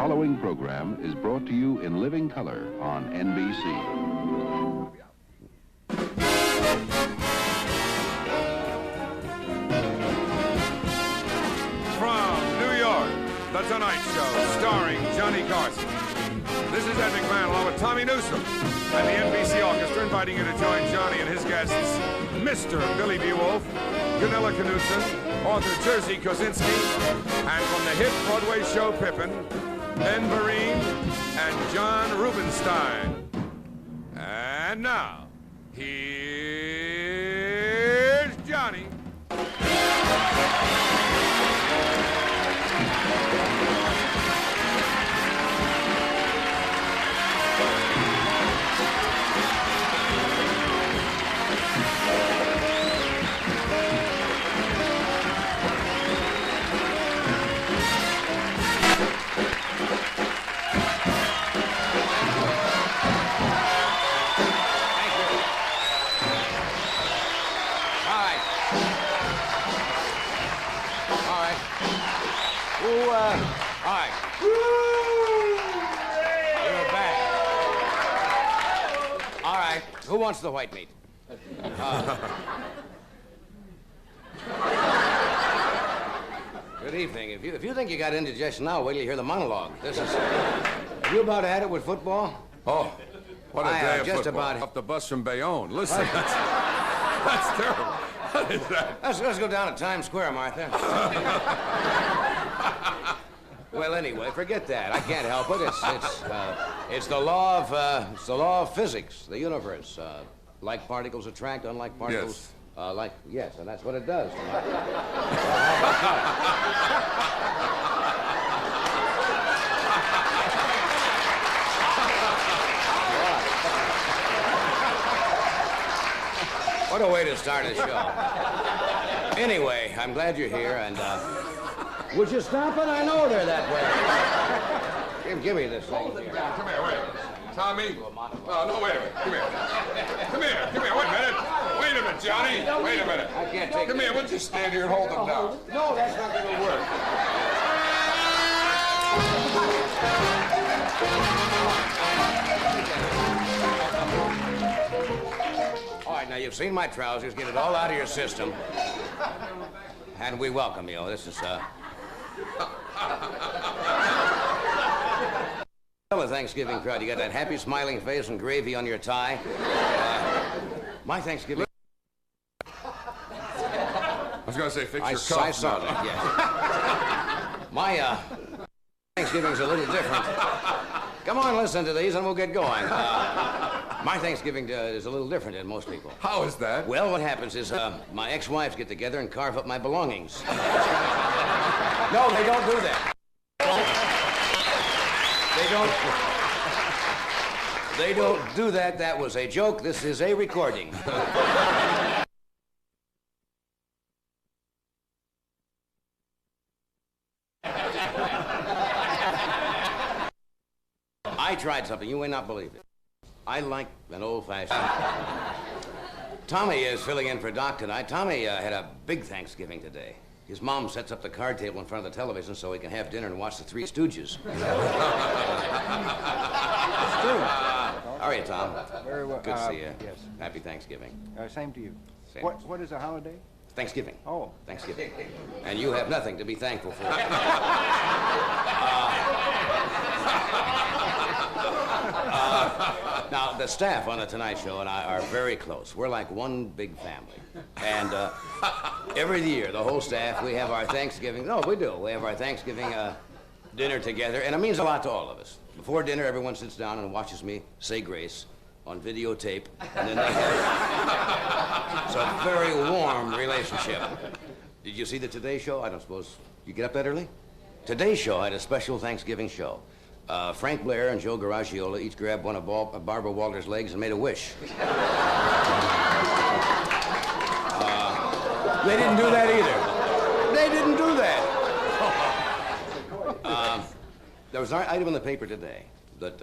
following program is brought to you in living color on NBC. From New York, The Tonight Show, starring Johnny Carson. This is Ed McMahon along with Tommy Newsom and the NBC Orchestra, inviting you to join Johnny and his guests, Mr. Billy B. Wolfe, Gunilla Knutson, author Jerzy Kosinski, and from the hit Broadway show Pippin, Vereen and John Rubinstein. And now, here's Johnny. All right. You're back. All right. Who wants the white meat? Good evening. If you think you got indigestion now, wait till you hear the monologue. This is... Have you about had it with football? Oh, what a day of just football. about... Off the bus from Bayonne. Listen, that's terrible. What is that? Let's go down to Times Square, Martha. Well, anyway, forget that. I can't help it. It's the law of physics, the universe. Like particles attract, unlike particles. Yes. Yes, and that's what it does. What a way to start a show. Anyway, I'm glad you're here, and would you stop it? I know they're that way. Give me this thing. Come here, wait. Tommy? No, wait a minute. Come here. Wait a minute. Wait a minute, Johnny. Wait a minute. I can't take Come here, we'll just stand here and hold them down. No, that's not going to work. All right, now you've seen my trousers. Get it all out of your system. And we welcome you. This is, the Thanksgiving crowd. You got that happy, smiling face and gravy on your tie. My Thanksgiving... I was going to say, fix your cuffs. I saw that, yes. My, Thanksgiving's a little different. Come on, listen to these and we'll get going. My Thanksgiving is a little different than most people. How is that? Well, what happens is my ex-wives get together and carve up my belongings. No, they don't do that. They don't do that. That was a joke. This is a recording. I tried something. You may not believe it. I like an old-fashioned... Tommy is filling in for Doc tonight. Tommy had a big Thanksgiving today. His mom sets up the card table in front of the television so he can have dinner and watch the Three Stooges. It's true. How are you, Tom? Very well. Good to see you. Yes. Happy Thanksgiving. Same to you. Same. What is a holiday? Thanksgiving. Oh. Thanksgiving. And you have nothing to be thankful for. Now, the staff on The Tonight Show and I are very close. We're like one big family. And every year, the whole staff, we have our Thanksgiving. No, we do. We have our Thanksgiving dinner together, and it means a lot to all of us. Before dinner, everyone sits down and watches me say grace on videotape, and then they have... It's a very warm relationship. Did you see the Today Show? I don't suppose you get up that early? Today Show had a special Thanksgiving show. Frank Blair and Joe Garagiola each grabbed one of Barbara Walters' legs and made a wish. They didn't do that either. They didn't do that. There was an item in the paper today that,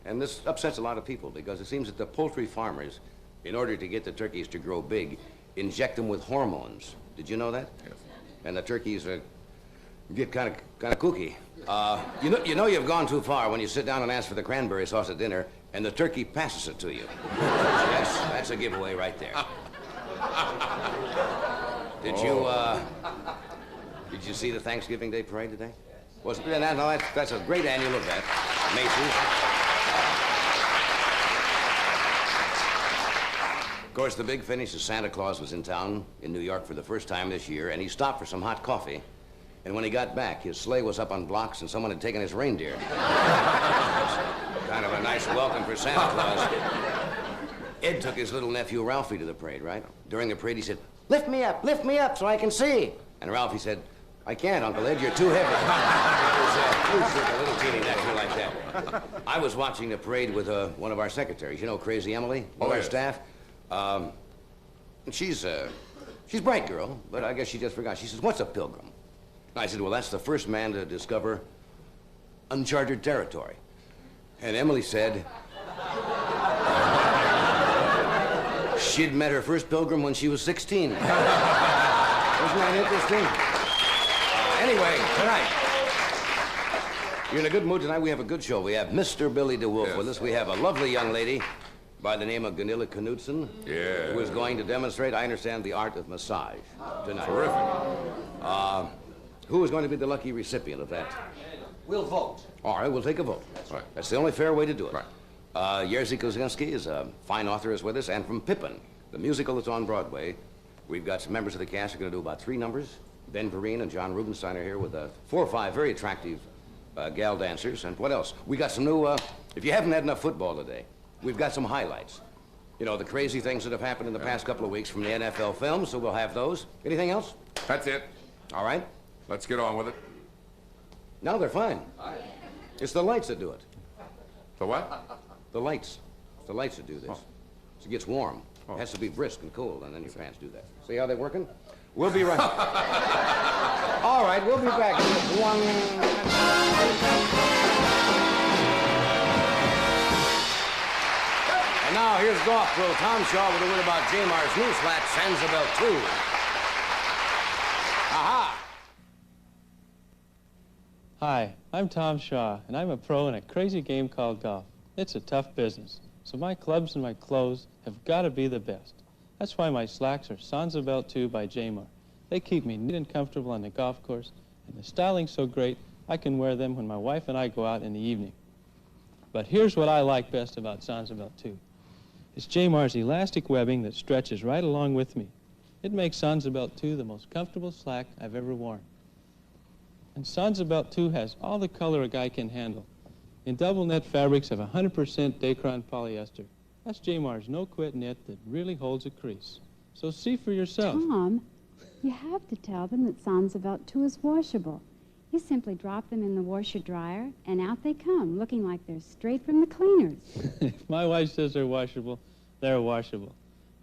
and this upsets a lot of people because it seems that the poultry farmers, in order to get the turkeys to grow big, inject them with hormones. Did you know that? Yes. And the turkeys Get kind of kooky. You know you've gone too far when you sit down and ask for the cranberry sauce at dinner, and the turkey passes it to you. That's a giveaway right there. Did you see the Thanksgiving Day parade today? That's a great annual event. Macy's. Of course, the big finish is Santa Claus was in town in New York for the first time this year, and he stopped for some hot coffee. And when he got back, his sleigh was up on blocks and someone had taken his reindeer. Kind of a nice welcome for Santa Claus. Ed took his little nephew Ralphie to the parade, right? During the parade, he said, lift me up so I can see. And Ralphie said, I can't, Uncle Ed, you're too heavy. It was a little teeny nephew like that. I was watching the parade with one of our secretaries, you know, Crazy Emily, one of our staff. She's a bright girl, but I guess she just forgot. She says, what's a pilgrim? And I said, well, that's the first man to discover uncharted territory. And Emily said she'd met her first pilgrim when she was 16. Wasn't that interesting? Anyway, tonight, you're in a good mood tonight. We have a good show. We have Mr. Billy DeWolfe with us. We have a lovely young lady by the name of Gunilla Knutson, who is going to demonstrate, I understand, the art of massage tonight. Terrific. Who is going to be the lucky recipient of that? We'll vote. All right, we'll take a vote. Right. That's the only fair way to do it. Right. Jerzy Kosinski is a fine author, is with us, and from Pippin, the musical that's on Broadway, we've got some members of the cast who are going to do about 3 numbers. Ben Vereen and John Rubenstein are here with 4 or 5 very attractive gal dancers. And what else? We got some new, if you haven't had enough football today, we've got some highlights. You know, the crazy things that have happened in the past couple of weeks from the NFL films, so we'll have those. Anything else? That's it. All right. Let's get on with it. No, they're fine. It's the lights that do it. The what? The lights. It's the lights that do this. Oh. So it gets warm. It has to be brisk and cool, and then your pants do that. See how they're working? We'll be right. All right, we'll be back in just one. And now here's golf pro Tom Shaw with a word about Jamar's new flat, Sanzabel 2. Aha! Hi, I'm Tom Shaw, and I'm a pro in a crazy game called golf. It's a tough business, so my clubs and my clothes have got to be the best. That's why my slacks are Sanzabel 2 by Jamar. They keep me neat and comfortable on the golf course, and the styling's so great, I can wear them when my wife and I go out in the evening. But here's what I like best about Sanzabel 2. It's Jamar's elastic webbing that stretches right along with me. It makes Sanzabel 2 the most comfortable slack I've ever worn. And Sanzabel 2 has all the color a guy can handle. In double net fabrics of 100% Dacron polyester. That's Jamar's no-quit knit that really holds a crease. So see for yourself. Tom, you have to tell them that Sanzabel 2 is washable. You simply drop them in the washer-dryer, and out they come, looking like they're straight from the cleaners. If my wife says they're washable, they're washable.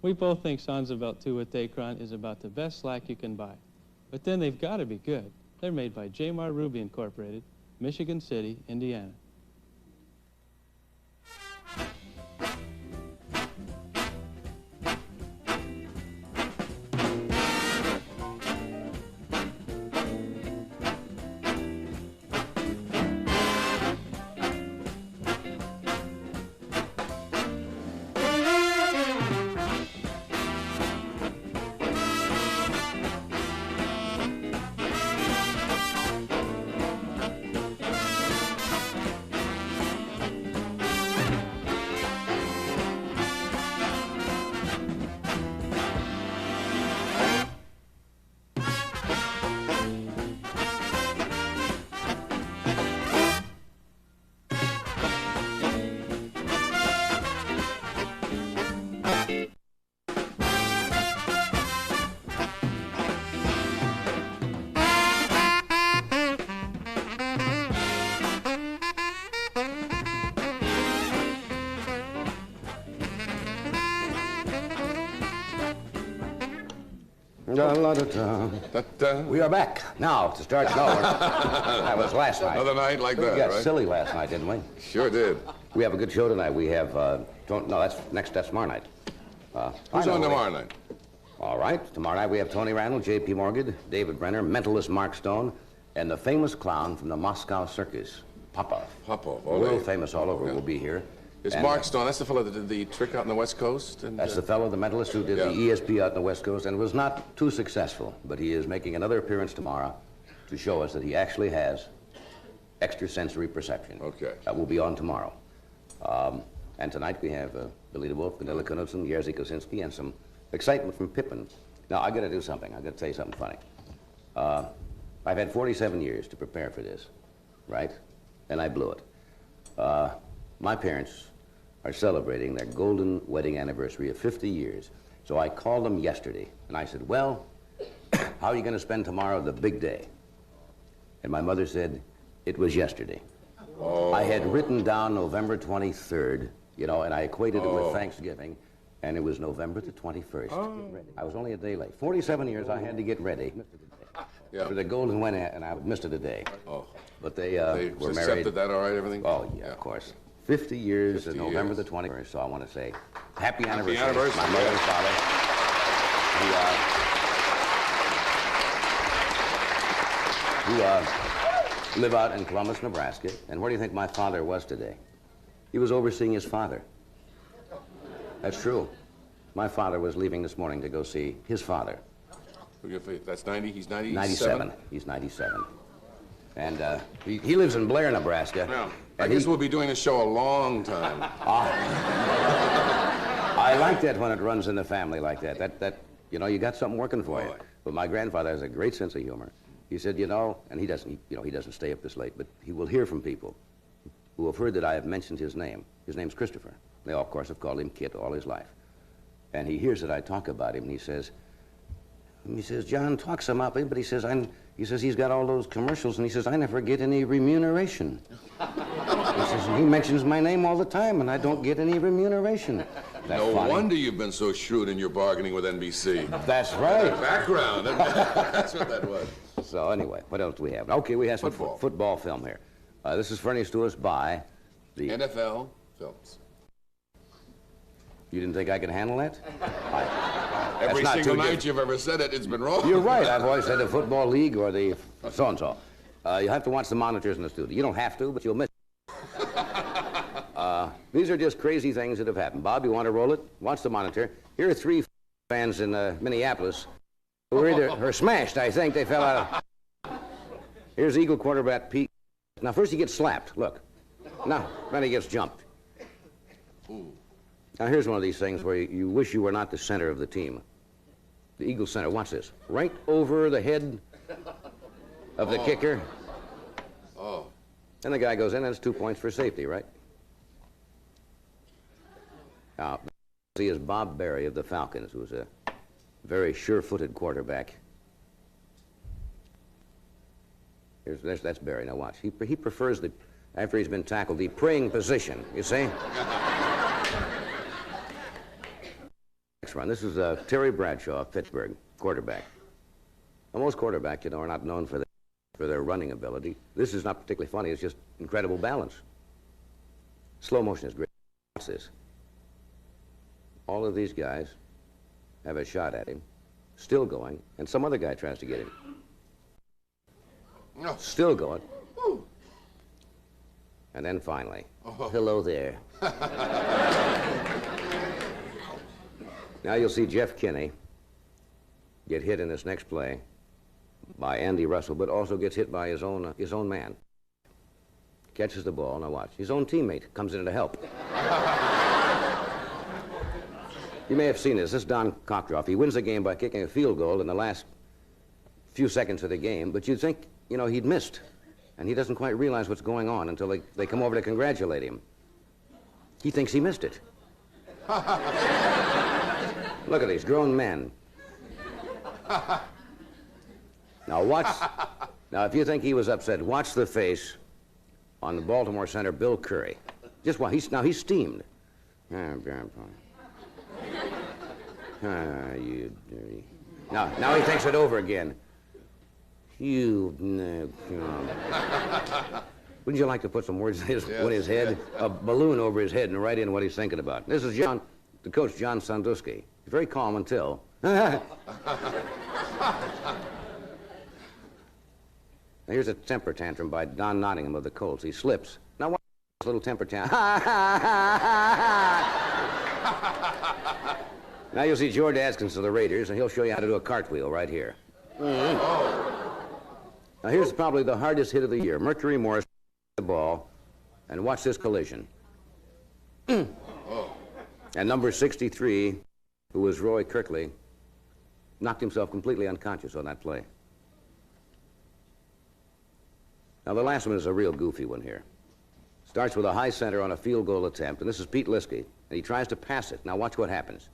We both think Sanzabel 2 with Dacron is about the best slack you can buy. But then they've got to be good. They're made by Jamar Ruby Incorporated, Michigan City, Indiana. We are back. Now, to start the over. That was last night. Another night like We that, got right? silly last night, didn't we? Sure did. We have a good show tonight. We have, that's tomorrow night. Who's on tomorrow night? All right. Tomorrow night we have Tony Randall, J.P. Morgan, David Brenner, mentalist Mark Stone, And the famous clown from the Moscow circus, Popov. Popov, World famous all over, will be here. Is And, Mark Stone, that's the fellow that did the trick out on the West Coast? And, that's the fellow, the mentalist who did the ESP out on the West Coast and was not too successful, but he is making another appearance tomorrow to show us that he actually has extrasensory perception. Okay. That will be on tomorrow. And tonight we have Billy the Wolfe, Gunilla Knutson, Jerzy Kosinski, and some excitement from Pippin. Now, I got to do something. I got to tell you something funny. I've had 47 years to prepare for this, right? And I blew it. My parents are celebrating their golden wedding anniversary of 50 years. So I called them yesterday, and I said, well, how are you going to spend tomorrow, the big day? And my mother said, it was yesterday. Oh. I had written down November 23rd, you know, and I equated it with Thanksgiving, and it was November the 21st. Oh. I was only a day late. 47 years I had to get ready for the golden wedding, and I missed it a day. Oh. But they were married. Accepted that all right, everything? Oh, yeah, of course. 50 years of November the 21st, so I want to say happy anniversary. Happy anniversary. My mother and father, who live out in Columbus, Nebraska. And where do you think my father was today? He was overseeing his father. That's true. My father was leaving this morning to go see his father. That's 90, he's 97? 97, he's 97. And he lives in Blair, Nebraska. Yeah. I guess we'll be doing this show a long time. I like that when it runs in the family like that. That you know, you got something working for you. But my grandfather has a great sense of humor. He said, you know, and he doesn't stay up this late, but he will hear from people who have heard that I have mentioned his name. His name's Christopher. They all, of course, have called him Kit all his life. And he hears that I talk about him, and he says, John talks about me, but he says he's got all those commercials, and he says, I never get any remuneration. He says, he mentions my name all the time, and I don't get any remuneration. No wonder you've been so shrewd in your bargaining with NBC. That's right. Background. That's what that was. So anyway, what else do we have? Okay, we have some football film here. This is furnished to us by the NFL Films. You didn't think I could handle that? Every single night you've ever said it, it's been wrong. You're right. I've always said the Football League or the so-and-so. You have to watch the monitors in the studio. You don't have to, but you'll miss it. These are just crazy things that have happened. Bob, you want to roll it? Watch the monitor. Here are 3 fans in Minneapolis who were either smashed, I think. They fell out of... Here's Eagle quarterback Pete. Now, first he gets slapped. Look. Now, then he gets jumped. Ooh. Now, here's one of these things where you wish you were not the center of the team. The Eagle center, watch this. Right over the head of the kicker. Oh. And the guy goes in, and it's 2 points for safety, right? Now, he is Bob Berry of the Falcons, who's a very sure-footed quarterback. That's Berry. Now, watch. He prefers after he's been tackled, the praying position, you see? Next run. This is Terry Bradshaw of Pittsburgh, quarterback. Well, most quarterbacks, you know, are not known for their running ability. This is not particularly funny. It's just incredible balance. Slow motion is great. Watch this. All of these guys have a shot at him, still going, and some other guy tries to get him. No. Still going. Woo. And then finally, hello there. Now you'll see Jeff Kinney get hit in this next play by Andy Russell, but also gets hit by his own man. Catches the ball. Now watch. His own teammate comes in to help. You may have seen this. This is Don Cockroft. He wins the game by kicking a field goal in the last few seconds of the game, but you'd think, you know, he'd missed. And he doesn't quite realize what's going on until they come over to congratulate him. He thinks he missed it. Look at these grown men. Now watch. Now, if you think he was upset, watch the face on the Baltimore center, Bill Curry. Just watch. He's steamed. You dirty. Now he thinks it over again. Wouldn't you like to put some words in his head? A balloon over his head and write in what he's thinking about. This is the coach, John Sandusky. Very calm until... And Now, here's a temper tantrum by Don Nottingham of the Colts. He slips. Now, watch this little temper tantrum. Now you'll see George Askins of the Raiders, and he'll show you how to do a cartwheel right here. Now, here's probably the hardest hit of the year. Mercury Morris the ball, and watch this collision. And number 63, who was Roy Kirkley, knocked himself completely unconscious on that play. Now, the last one is a real goofy one here. Starts with a high center on a field goal attempt, and this is Pete Liskey, and he tries to pass it. Now, watch what happens.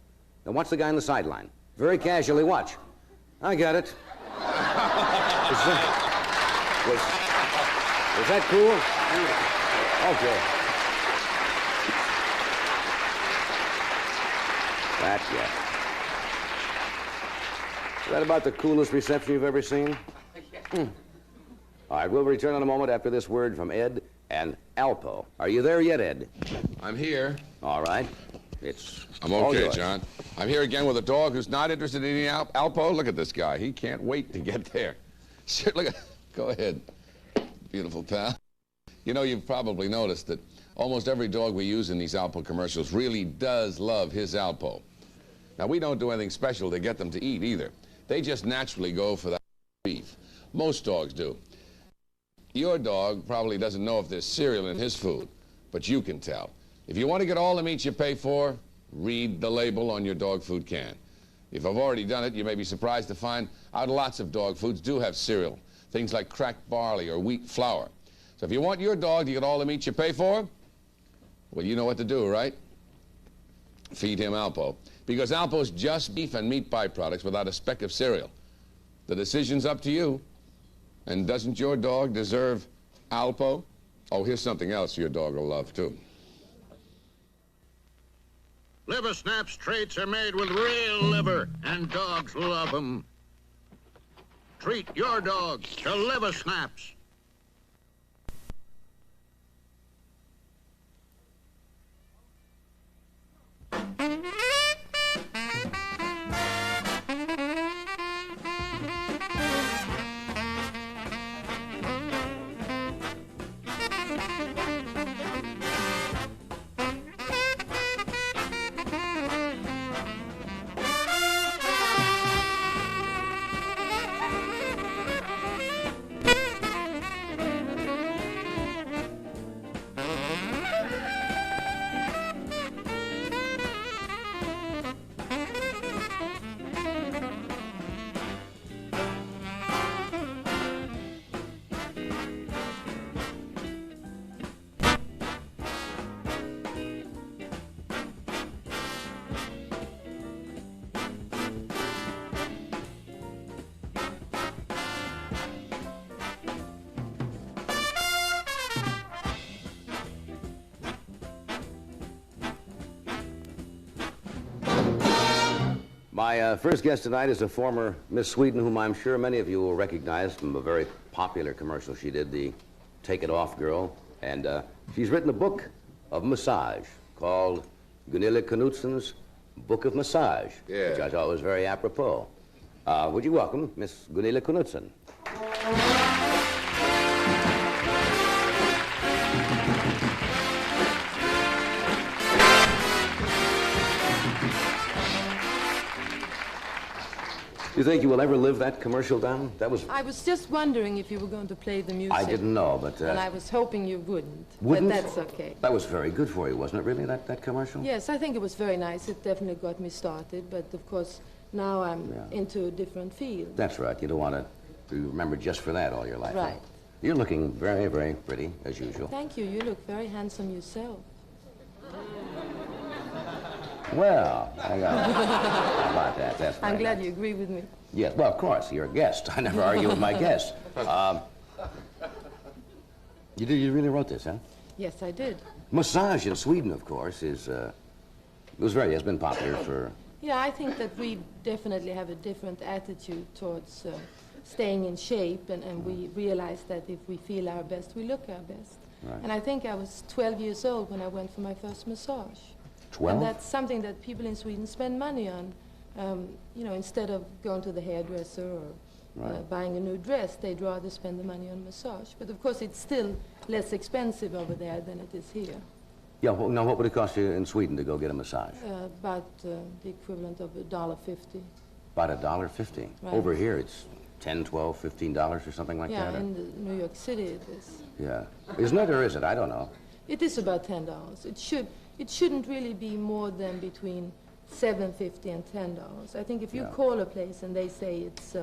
Now, watch the guy on the sideline. Very casually, watch. I got it. Was that cool? Okay. That's it. Is that about the coolest reception you've ever seen? All right, we'll return in a moment after this word from Ed and Alpo. Are you there yet, Ed? I'm here. All right. I'm okay, John. I'm here again with a dog who's not interested in eating Alpo. Look at this guy. He can't wait to get there. Sure, look at... Go ahead, beautiful pal. You know, you've probably noticed that almost every dog we use in these Alpo commercials really does love his Alpo. Now, we don't do anything special to get them to eat either. They just naturally go for that beef. Most dogs do. Your dog probably doesn't know if there's cereal in his food, but you can tell. If you want to get all the meat you pay for, read the label on your dog food can. If I've already done it, you may be surprised to find out lots of dog foods do have cereal, things like cracked barley or wheat flour. So if you want your dog to get all the meat you pay for, well, you know what to do, right? Feed him Alpo. Because Alpo's just beef and meat byproducts without a speck of cereal. The decision's up to you. And doesn't your dog deserve Alpo? Oh, here's something else your dog will love, too. Liver Snaps treats are made with real liver, and dogs love them. Treat your dog to Liver Snaps. My first guest tonight is a former Miss Sweden, whom I'm sure many of you will recognize from a very popular commercial she did, the Take It Off Girl. And she's written a book of massage called Gunilla Knutson's Book of Massage, which I thought was very apropos. Would you welcome Miss Gunilla Knutson? Do you think you will ever live that commercial down? That was... I was just wondering if you were going to play the music. I didn't know, but... and I was hoping you wouldn't. Wouldn't? But that's okay. That was very good for you, wasn't it, really, that commercial? Yes, I think it was very nice. It definitely got me started. But, of course, now I'm into a different field. That's right. You don't want to be remembered just for that all your life. Right. You're looking very, very pretty, as usual. Thank you. You look very handsome yourself. Well, how about that? That's I'm glad nice. you agree with me. Yes, well, of course, you're a guest. I never argue with my guests. You really wrote this, huh? Yes, I did. Massage in Sweden, of course, has been popular for... Yeah, I think that we definitely have a different attitude towards staying in shape, and we realize that if we feel our best, we look our best. Right. And I think I was 12 years old when I went for my first massage. 12? And that's something that people in Sweden spend money on. You know, instead of going to the hairdresser or buying a new dress, they'd rather spend the money on massage. But of course, it's still less expensive over there than it is here. Yeah, well, now what would it cost you in Sweden to go get a massage? About the equivalent of $1.50. About $1.50. Right. Over here, it's $10, $12, $15 or something like that? Yeah, in New York City it is. Yeah. Isn't it, or is it? I don't know. It is about $10. It shouldn't really be more than between $7.50 and $10. I think if you call a place and they say it's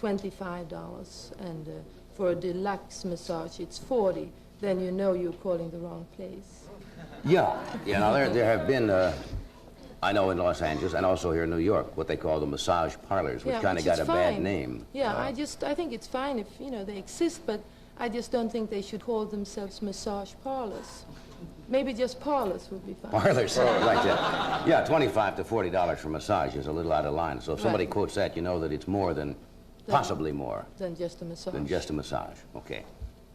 $25 and for a deluxe massage it's $40, then you know you're calling the wrong place. Yeah. You know, there have been, I know in Los Angeles and also here in New York, what they call the massage parlors, which kind of got a bad name. Yeah, I think it's fine if, you know, they exist, but I just don't think they should call themselves massage parlors. Maybe just parlors would be fine. Parlors, right, yeah. Yeah, $25 to $40 for massage is a little out of line. So if somebody quotes that, you know that it's more than, possibly more. Than just a massage. Than just a massage, okay.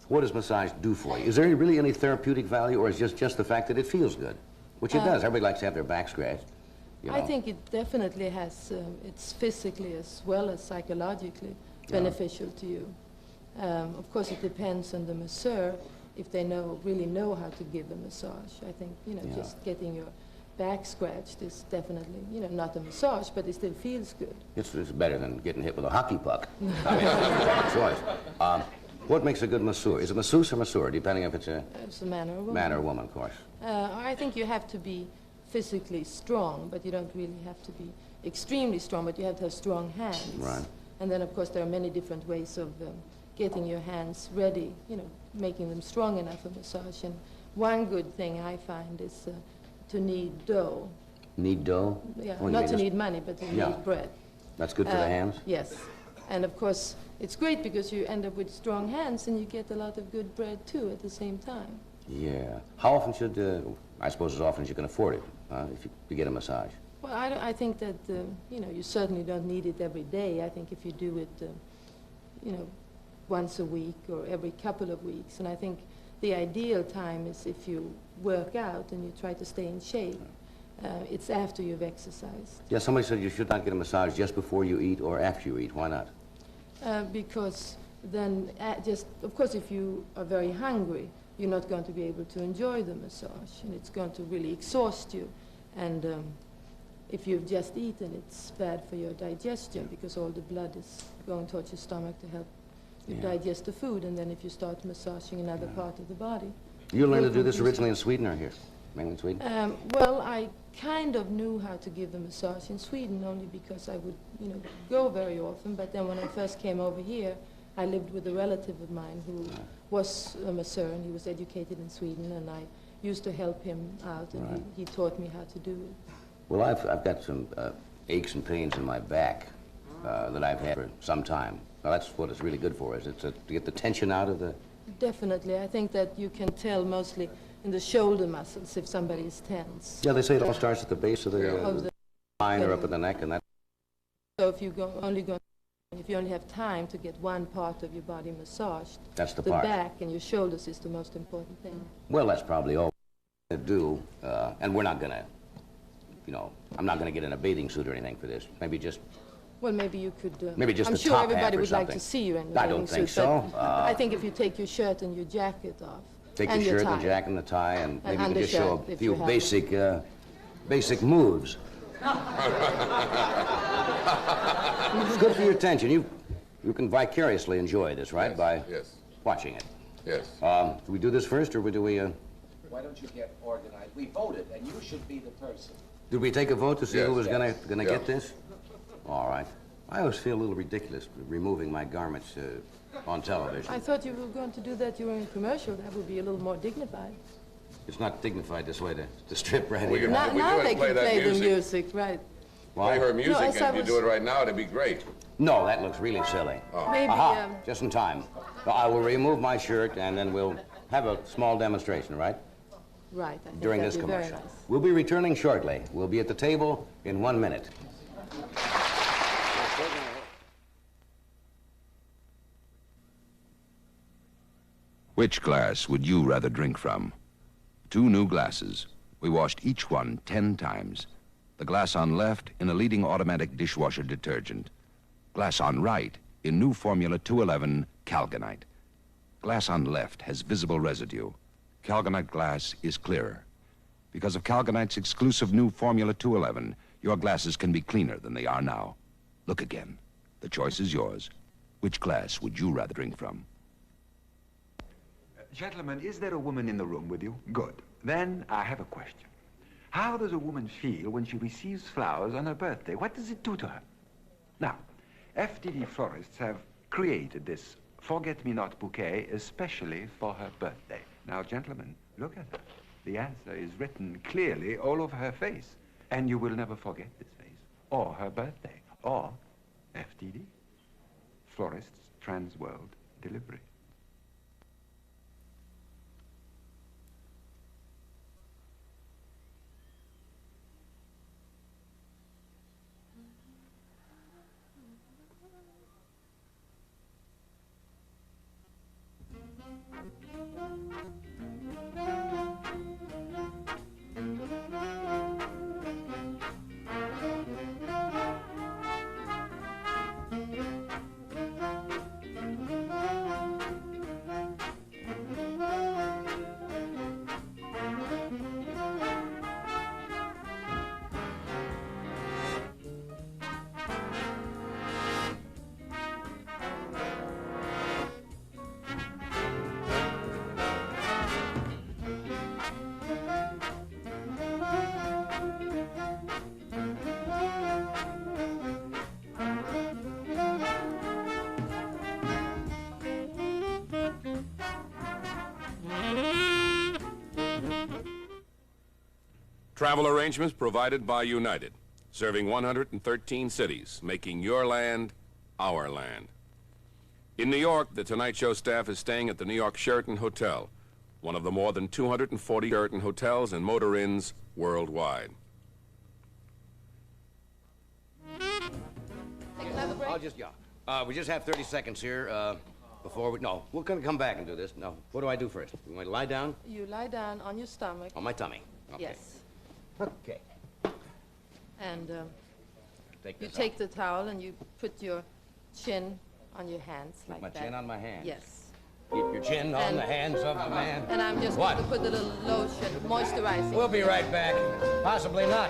What does massage do for you? Is there really any therapeutic value, or is it just the fact that it feels good? Which it does. Everybody likes to have their back scratched. You know. I think it definitely has, it's physically as well as psychologically beneficial to you. Of course, it depends on the masseur if they really know how to give a massage. I think, you know, just getting your back scratched is definitely, you know, not a massage, but it still feels good. It's better than getting hit with a hockey puck. I mean, it's a choice. What makes a good masseur? Is it masseuse or masseur, depending if it's a... It's a man or a woman. Man or woman, of course. I think you have to be physically strong, but you don't really have to be extremely strong, but you have to have strong hands. Right. And then, of course, there are many different ways of getting your hands ready, you know, making them strong enough for massage. And one good thing I find is to knead dough. Knead dough? Yeah, not to knead money, but to knead bread. That's good for the hands? Yes. And of course, it's great because you end up with strong hands and you get a lot of good bread, too, at the same time. Yeah. How often should, I suppose as often as you can afford it, if you get a massage? Well, I think that, you know, you certainly don't need it every day. I think if you do it, you know, once a week or every couple of weeks. And I think the ideal time is if you work out and you try to stay in shape. It's after you've exercised. Yeah, somebody said you should not get a massage just before you eat or after you eat. Why not? Because then, of course, if you are very hungry, you're not going to be able to enjoy the massage, and it's going to really exhaust you. And if you've just eaten, it's bad for your digestion because all the blood is going towards your stomach to help you digest the food, and then if you start massaging another part of the body. You learned to do this originally in Sweden or here? Mainly in Sweden? Well, I kind of knew how to give the massage in Sweden only because I would, you know, go very often, but then when I first came over here, I lived with a relative of mine who was a masseur, and he was educated in Sweden, and I used to help him out, and he taught me how to do it. Well, I've got some aches and pains in my back that I've had for some time. Now, that's what it's really good for, is it to get the tension out of the... Definitely. I think that you can tell mostly in the shoulder muscles if somebody is tense. Yeah, they say it all starts at the base of the spine or up at the neck, and that... So if you if you only have time to get one part of your body massaged, that's the part. back and your shoulders is the most important thing. Well, that's probably all we're going to do, and we're not going to, you know, I'm not going to get in a bathing suit or anything for this. Maybe just... Well, maybe you could... maybe just I'm the sure top everybody half or would something. like to see you in your I don't think suit, so. I think if you take your shirt and your jacket off, take and your shirt tie, and the jacket and the tie, and maybe you can just undershirt, show a if few you have basic moves. It's good for your attention. You can vicariously enjoy this, right? By watching it. Yes. Do we do this first, or do we... Why don't you get organized? We voted, and you should be the person. Did we take a vote to see who was gonna get this? All right. I always feel a little ridiculous removing my garments on television. I thought you were going to do that during a commercial. That would be a little more dignified. It's not dignified this way to strip right We here. can- Now they play can that play the music. music, right. Play her music, No, and as I if you do was- it right now, it'd be great. No, that looks really silly. Maybe, Aha, just in time. So I will remove my shirt, and then we'll have a small demonstration, right? right. I think During that'd this be very commercial. nice. We'll be returning shortly. We'll be at the table in 1 minute. Which glass would you rather drink from? 2 new glasses. We washed each one 10 times. The glass on left in a leading automatic dishwasher detergent. Glass on right in new Formula 211 Calgonite. Glass on left has visible residue. Calgonite glass is clearer. Because of Calgonite's exclusive new Formula 211, your glasses can be cleaner than they are now. Look again. The choice is yours. Which glass would you rather drink from? Gentlemen, is there a woman in the room with you? Good. Then I have a question. How does a woman feel when she receives flowers on her birthday? What does it do to her? Now, FTD florists have created this forget-me-not bouquet especially for her birthday. Now, gentlemen, look at her. The answer is written clearly all over her face. And you will never forget this face, or her birthday, or FTD. Florists Trans-World Delivery. Travel arrangements provided by United, serving 113 cities, making your land our land. In New York, the Tonight Show staff is staying at the New York Sheraton Hotel, one of the more than 240 Sheraton hotels and motor inns worldwide. We just have 30 seconds here before we... No, we're going to come back and do this. No, what do I do first? You want to lie down? You lie down on your stomach. On my tummy? Okay. Yes. Okay. And Take take the towel and you put your chin on your hands like my that. chin on my hands? Yes. Keep your chin on And- the hands of the man. And I'm just What? going to put a little lotion, moisturizing. We'll be right back. Possibly not.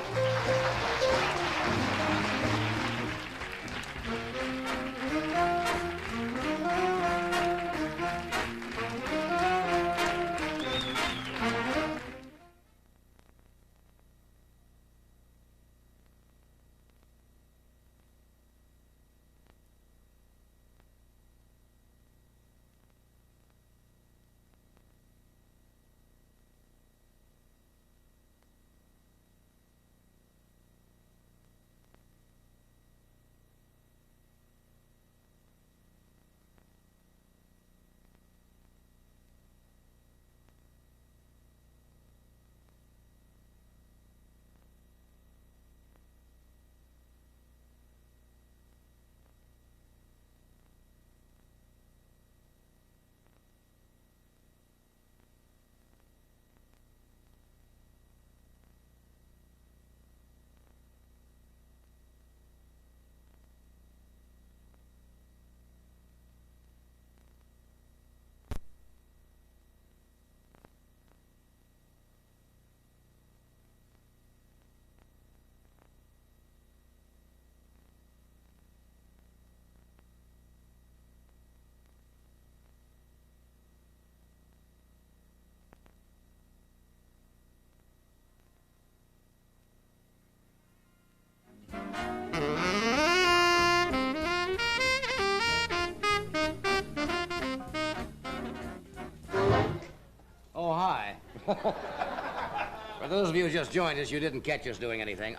Oh, hi. For those of you who just joined us, you didn't catch us doing anything.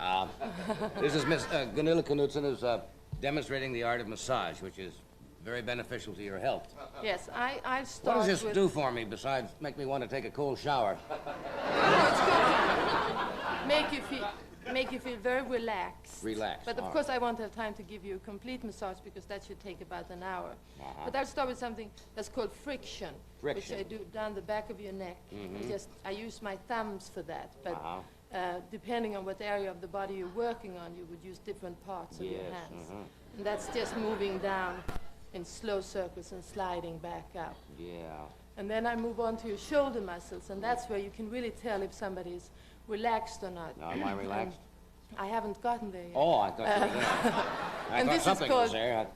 This is Miss Gunilla Knutson, who's demonstrating the art of massage, which is very beneficial to your health. Yes, I start What does this with... do for me besides make me want to take a cold shower? It's going to make you feel very relaxed. Relaxed, But of all course, I won't have time to give you a complete massage because that should take about an hour. But I'll start with something that's called friction, Friction. which I do down the back of your neck. I use my thumbs for that. But depending on what area of the body you're working on, you would use different parts of your hands. And that's just moving down in slow circles and sliding back up. Yeah. And then I move on to your shoulder muscles, and that's where you can really tell if somebody is relaxed or not. Now, am I relaxed? I haven't gotten there yet. Oh, I thought you were there. I And thought this is something was called there.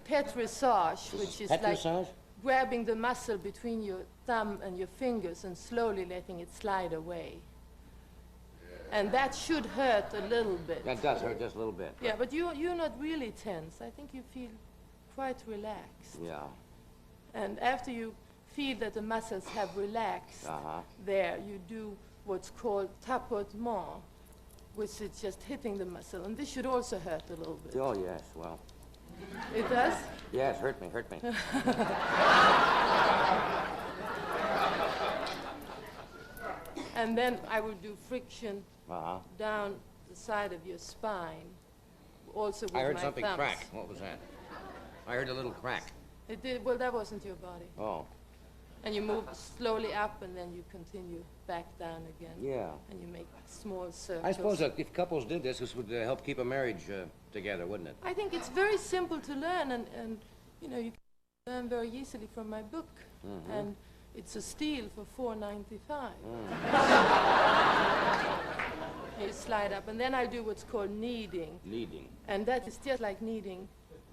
petrissage, which is like Petrissage? grabbing the muscle between your thumb and your fingers and slowly letting it slide away. And that should hurt a little bit. That does hurt just a little bit. Yeah, but you're not really tense. I think you feel quite relaxed. Yeah. And after you feel that the muscles have relaxed there, you do what's called tapotement, which is just hitting the muscle. And this should also hurt a little bit. Oh, yes, well. It does? Yes, hurt me, hurt me. And then I will do friction down the side of your spine, also with my I heard something thumbs. crack. What was that? I heard a little crack. It did, well, that wasn't your body. Oh. And you move slowly up, and then you continue back down again. Yeah. And you make small circles. I suppose that if couples did this, this would help keep a marriage together, wouldn't it? I think it's very simple to learn, and you know, you can learn very easily from my book. And it's a steal for $4.95. You slide up, and then I do what's called kneading. Kneading. And that is just like kneading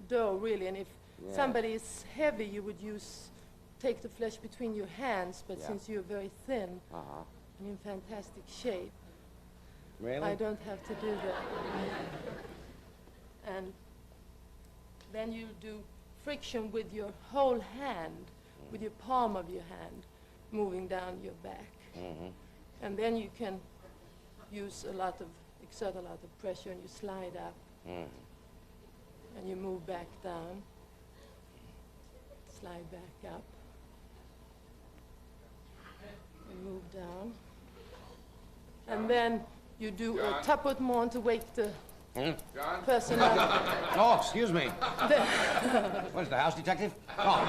dough, really. And if somebody is heavy, you would take the flesh between your hands, but since you're very thin and in fantastic shape, really? I don't have to do that. And then you do friction with your whole hand, with your palm of your hand, moving down your back. And then you can exert a lot of pressure, and you slide up, and you move back down, slide back up, and move down. And then you do a tapotement to wake the person up. Oh, excuse me. What is the house detective? Oh.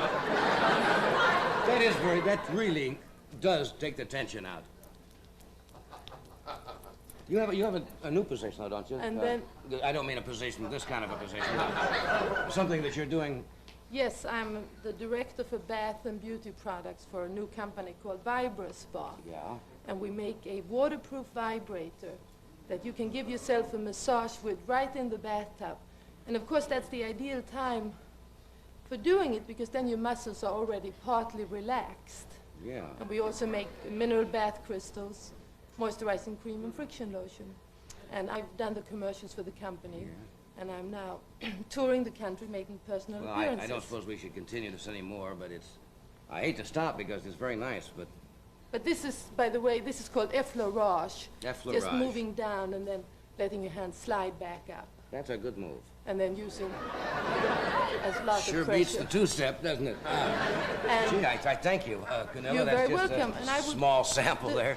That really does take the tension out. You have a new position, though, don't you? And then... I don't mean a position, this kind of a position. Something that you're doing. Yes, I'm the director for bath and beauty products for a new company called VibraSpa. Yeah. And we make a waterproof vibrator that you can give yourself a massage with right in the bathtub. And of course, that's the ideal time for doing it, because then your muscles are already partly relaxed. Yeah. And we also make mineral bath crystals, moisturizing cream, and friction lotion. And I've done the commercials for the company. Yeah. And I'm now touring the country, making personal appearances. I don't suppose we should continue this anymore, but I hate to stop because it's very nice, but... But this is, by the way, this is called effleurage. Effleurage. Just moving down and then letting your hand slide back up. That's a good move. And then using as lot of Sure pressure. beats the two-step, doesn't it? Gee, I thank you, Gunilla. You're That's very just welcome. a small sample there.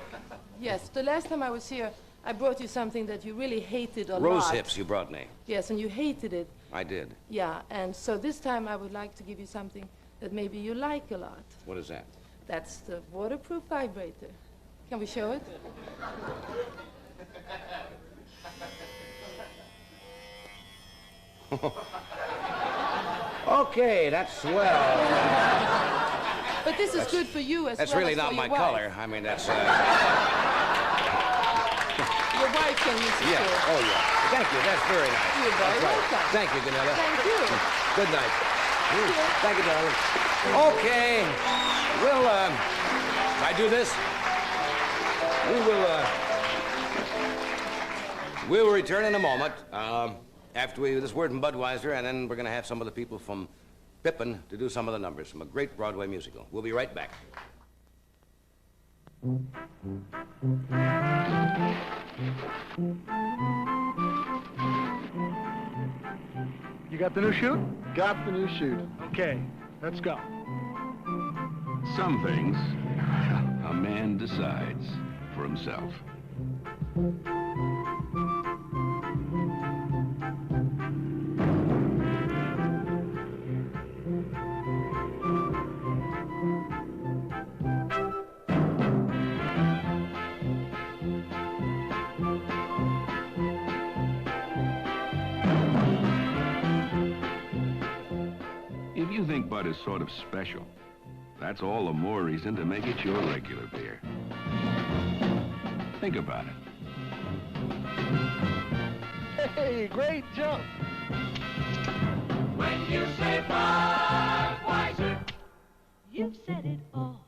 Yes, the last time I was here, I brought you something that you really hated a lot. Rose hips you brought me. Yes, and you hated it. I did. Yeah, and so this time I would like to give you something that maybe you like a lot. What is that? That's the waterproof vibrator. Can we show it? Okay, that's swell. But this is good for you as well as for your wife. That's really not my color. I mean, that's... Your wife can use it too. Oh, yeah. Thank you. That's very nice. You're very welcome. Thank you, Gunilla. Thank you. Good night. Thank you, darling. Okay. We'll, if I do this, we'll return in a moment, after we do this word from Budweiser, and then we're going to have some of the people from Pippin to do some of the numbers from a great Broadway musical. We'll be right back. You got the new shoot? Got the new shoot. Okay, let's go. Some things a man decides for himself. If you you think Bud is sort of special, that's all the more reason to make it your regular beer. Think about it. Hey, great jump. When you say Budweiser, you've said it all.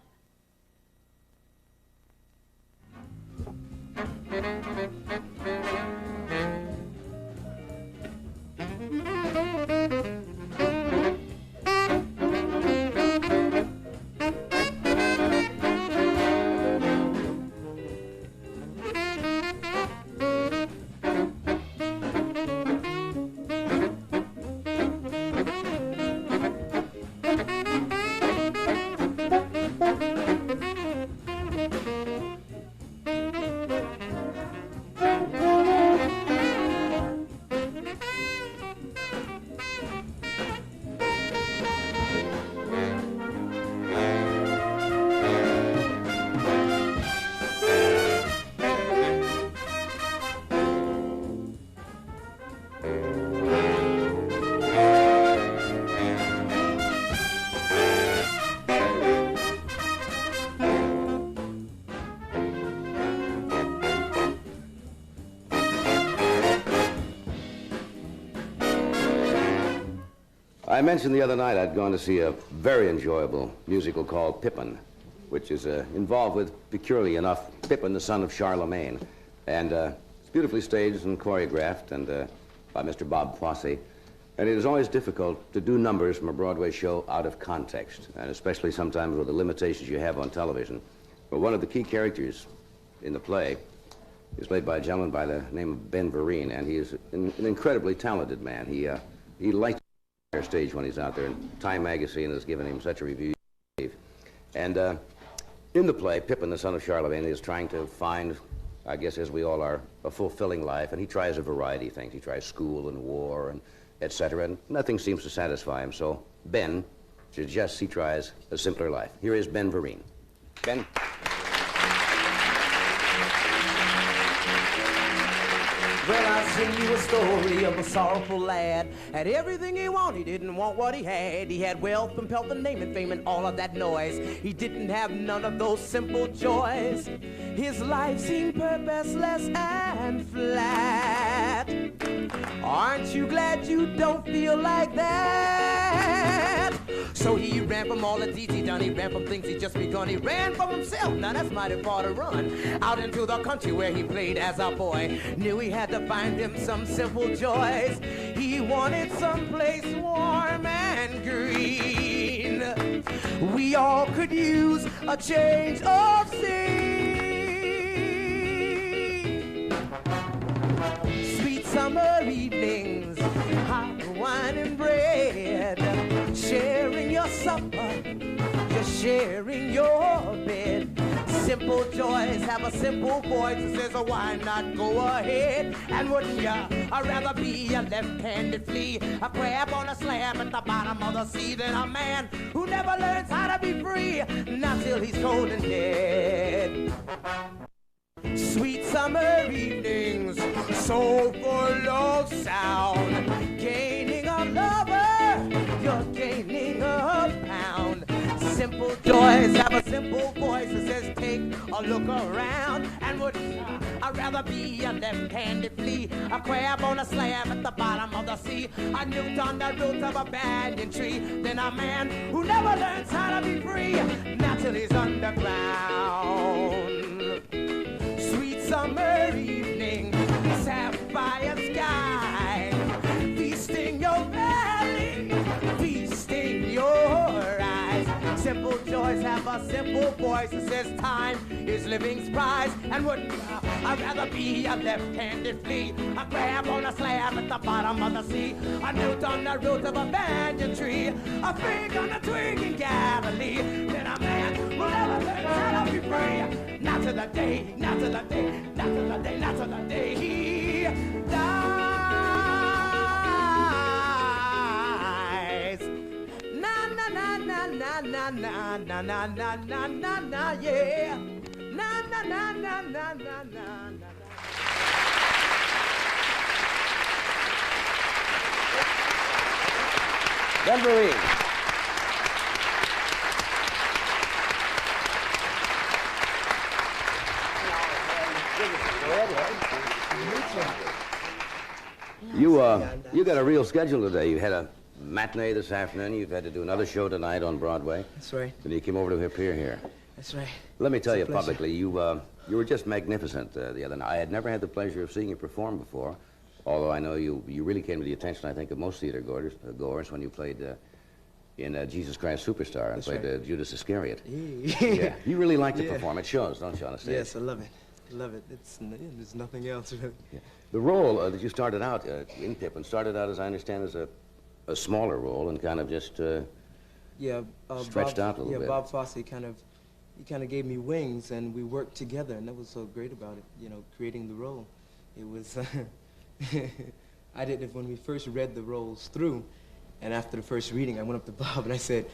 I mentioned the other night I'd gone to see a very enjoyable musical called Pippin, which is involved with, peculiarly enough, Pippin, the son of Charlemagne. And it's beautifully staged and choreographed and by Mr. Bob Fosse. And it is always difficult to do numbers from a Broadway show out of context, and especially sometimes with the limitations you have on television. But one of the key characters in the play is played by a gentleman by the name of Ben Vereen, and he is an incredibly talented man. He likes stage when he's out there, and Time magazine has given him such a review. And in the play, Pippin, the son of Charlemagne, is trying to find, I guess as we all are, a fulfilling life, and he tries a variety of things. He tries school and war and etc., and nothing seems to satisfy him. So Ben suggests he tries a simpler life. Here is Ben Vereen. Ben? Well, I'll sing you a story of a sorrowful lad. Had everything he wanted, he didn't want what he had. He had wealth and pelf and name and fame and all of that noise. He didn't have none of those simple joys. His life seemed purposeless and flat. Aren't you glad you don't feel like that? So he ran from all the deeds he done. He ran from things he just begun. He ran from himself. Now that's mighty far to run. Out into the country where he played as a boy. Knew he had to find him some simple joys. He wanted someplace warm and green. We all could use a change of scene. Sweet summer evenings, hot wine and bread, sharing your supper, just sharing your bed. Simple joys have a simple voice that says, oh, why not go ahead? And wouldn't ya rather be a left-handed flea, a crab on a slab at the bottom of the sea, than a man who never learns how to be free, not till he's cold and dead. Sweet summer evenings, so full of sound, gaining a lover, you're gaining a pound. Simple joys have a simple voice that says, take a look around. And wouldn't I'd rather be a left-handed flea, a crab on a slab at the bottom of the sea, a newt on the root of a banyan tree, than a man who never learns how to be free, not till he's underground. Sweet summer evening, sapphire sky, feasting your belly, feasting your eyes. Simple joys have a simple voice that says time is living's prize. And wouldn't I'd rather be a left-handed flea, a crab on a slab at the bottom of the sea, a newt on the root of a banyan tree, a fig on a twig in Galilee, than a man who never learns how to be free, not to the day, not to the day, not to the day, not to the day he dies. Na na na na na na na na na na na na na, yeah. Na na na na na na na na. Ben Vereen. You got a real schedule today. You had a matinee this afternoon. You've had to do another show tonight on Broadway. That's right. And you came over to appear here. That's right. Let me tell It's you a pleasure. publicly, you were just magnificent the other night. I had never had the pleasure of seeing you perform before, although I know you really came to the attention, I think, of most theater goers when you played in Jesus Christ Superstar and That's played right. Judas Iscariot. Yeah. You really like to Yeah. perform. It shows, don't you, on the stage? Yes, I love it. I love it. There's nothing else really. Yeah. The role that you started out in Pippin started out, as I understand, as a smaller role and kind of just stretched out a little bit. Bob Fosse kind of gave me wings, and we worked together, and that was so great about it. You know, creating the role. It was. When we first read the roles through, and after the first reading, I went up to Bob and I said,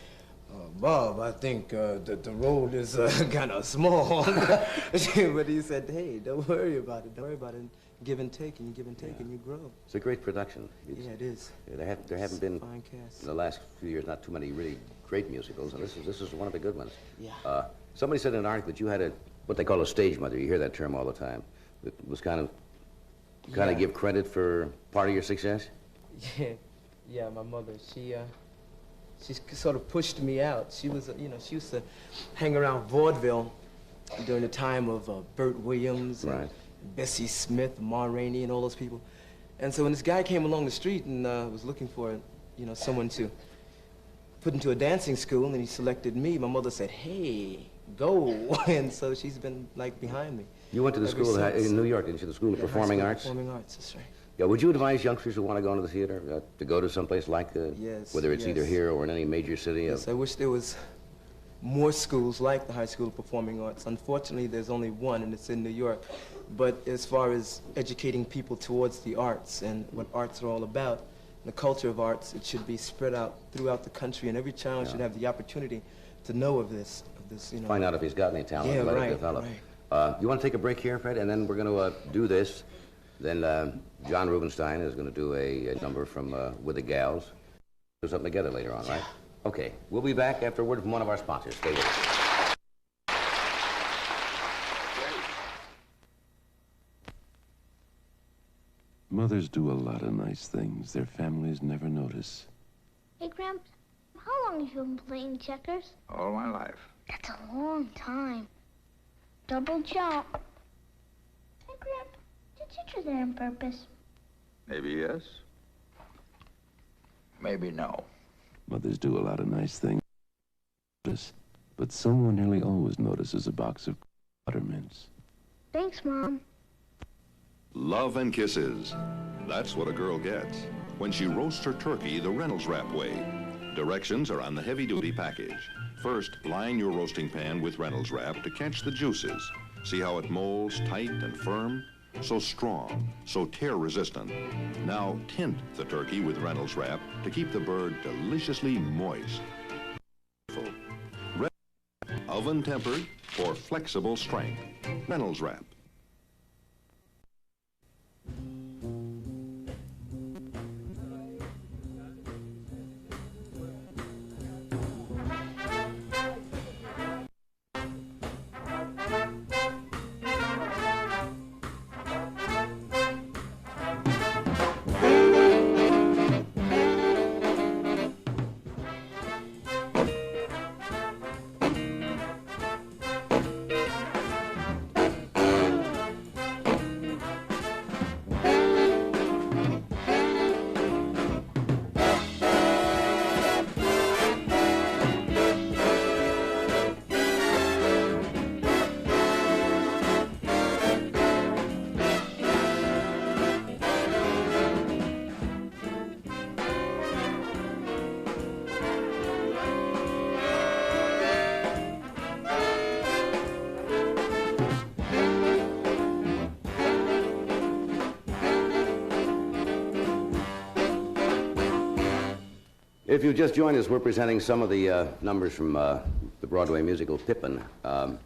Bob, I think that the role is kind of small. But he said, hey, don't worry about it. Don't worry about it. Give and take, and you give and take, and you grow. It's a great production. Yeah, it is. There haven't been, fine cast. in the last few years, not too many really great musicals, and this is one of the good ones. Yeah. Somebody said in an article that you had what they call a stage mother. You hear that term all the time. It was kind of give credit for part of your success? Yeah, my mother, she sort of pushed me out. She was, she used to hang around vaudeville during the time of Burt Williams, and Bessie Smith, Ma Rainey, and all those people. And so when this guy came along the street and was looking for, someone to put into a dancing school, and he selected me, my mother said, hey, go. And so she's been, like, behind me. You went to the school in New York, didn't you? The School of Performing Arts? Performing Arts, that's right. Yeah, would you advise youngsters who want to go into the theater to go to someplace like, Yes, whether it's yes. either here or in any major city? Yes, I wish there was more schools like the High School of Performing Arts. Unfortunately, there's only one, and it's in New York. But as far as educating people towards the arts and what arts are all about, the culture of arts, it should be spread out throughout the country, and every child should have the opportunity to know of this, Find out if he's got any talent and let it develop. You want to take a break here, Fred? And then we're going to do this. Then John Rubinstein is going to do a number from With the Gals. Do something together later on, right? Okay. We'll be back after a word from one of our sponsors. Stay with us. Mothers do a lot of nice things their families never notice. Hey, Gramps, how long have you been playing checkers? All my life. That's a long time. Double jump. Hey, Gramps, did you do that on purpose? Maybe yes. Maybe no. Mothers do a lot of nice things, but someone nearly always notices a box of buttermints. Thanks, Mom. Love and kisses. That's what a girl gets when she roasts her turkey the Reynolds Wrap way. Directions are on the heavy-duty package. First, line your roasting pan with Reynolds Wrap to catch the juices. See how it molds tight and firm? So strong, so tear-resistant. Now tint the turkey with Reynolds Wrap to keep the bird deliciously moist. Oven-tempered for flexible strength. Reynolds Wrap. If you just joined us, we're presenting some of the numbers from the Broadway musical Pippin. The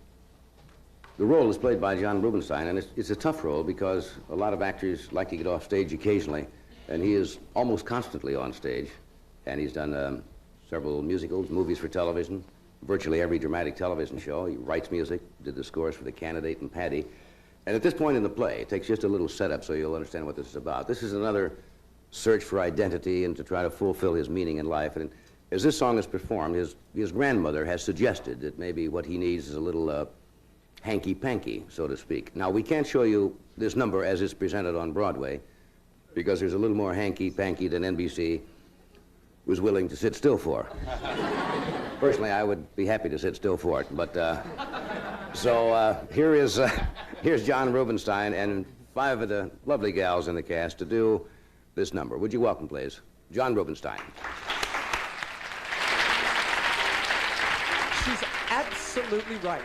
role is played by John Rubinstein, and it's a tough role because a lot of actors like to get off stage occasionally, and he is almost constantly on stage. And he's done several musicals, movies for television, virtually every dramatic television show. He writes music, did the scores for The Candidate and Paddy. And at this point in the play, it takes just a little setup so you'll understand what this is about. This is another search for identity and to try to fulfill his meaning in life. And as this song is performed, his grandmother has suggested that maybe what he needs is a little hanky-panky, so to speak. Now, we can't show you this number as it's presented on Broadway because there's a little more hanky-panky than NBC was willing to sit still for. Personally, I would be happy to sit still for it, but here's John Rubinstein and 5 of the lovely gals in the cast to do this number. Would you welcome, please, John Rubinstein. She's absolutely right.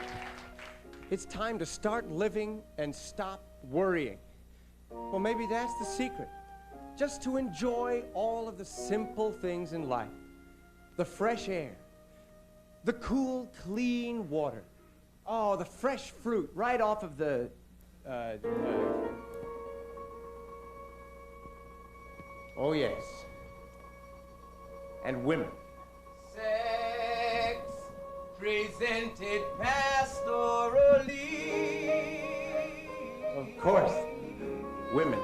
It's time to start living and stop worrying. Well, maybe that's the secret. Just to enjoy all of the simple things in life. The fresh air, the cool, clean water. Oh, the fresh fruit right off of the, oh, yes. And women. Sex presented pastorally. Of course. Women.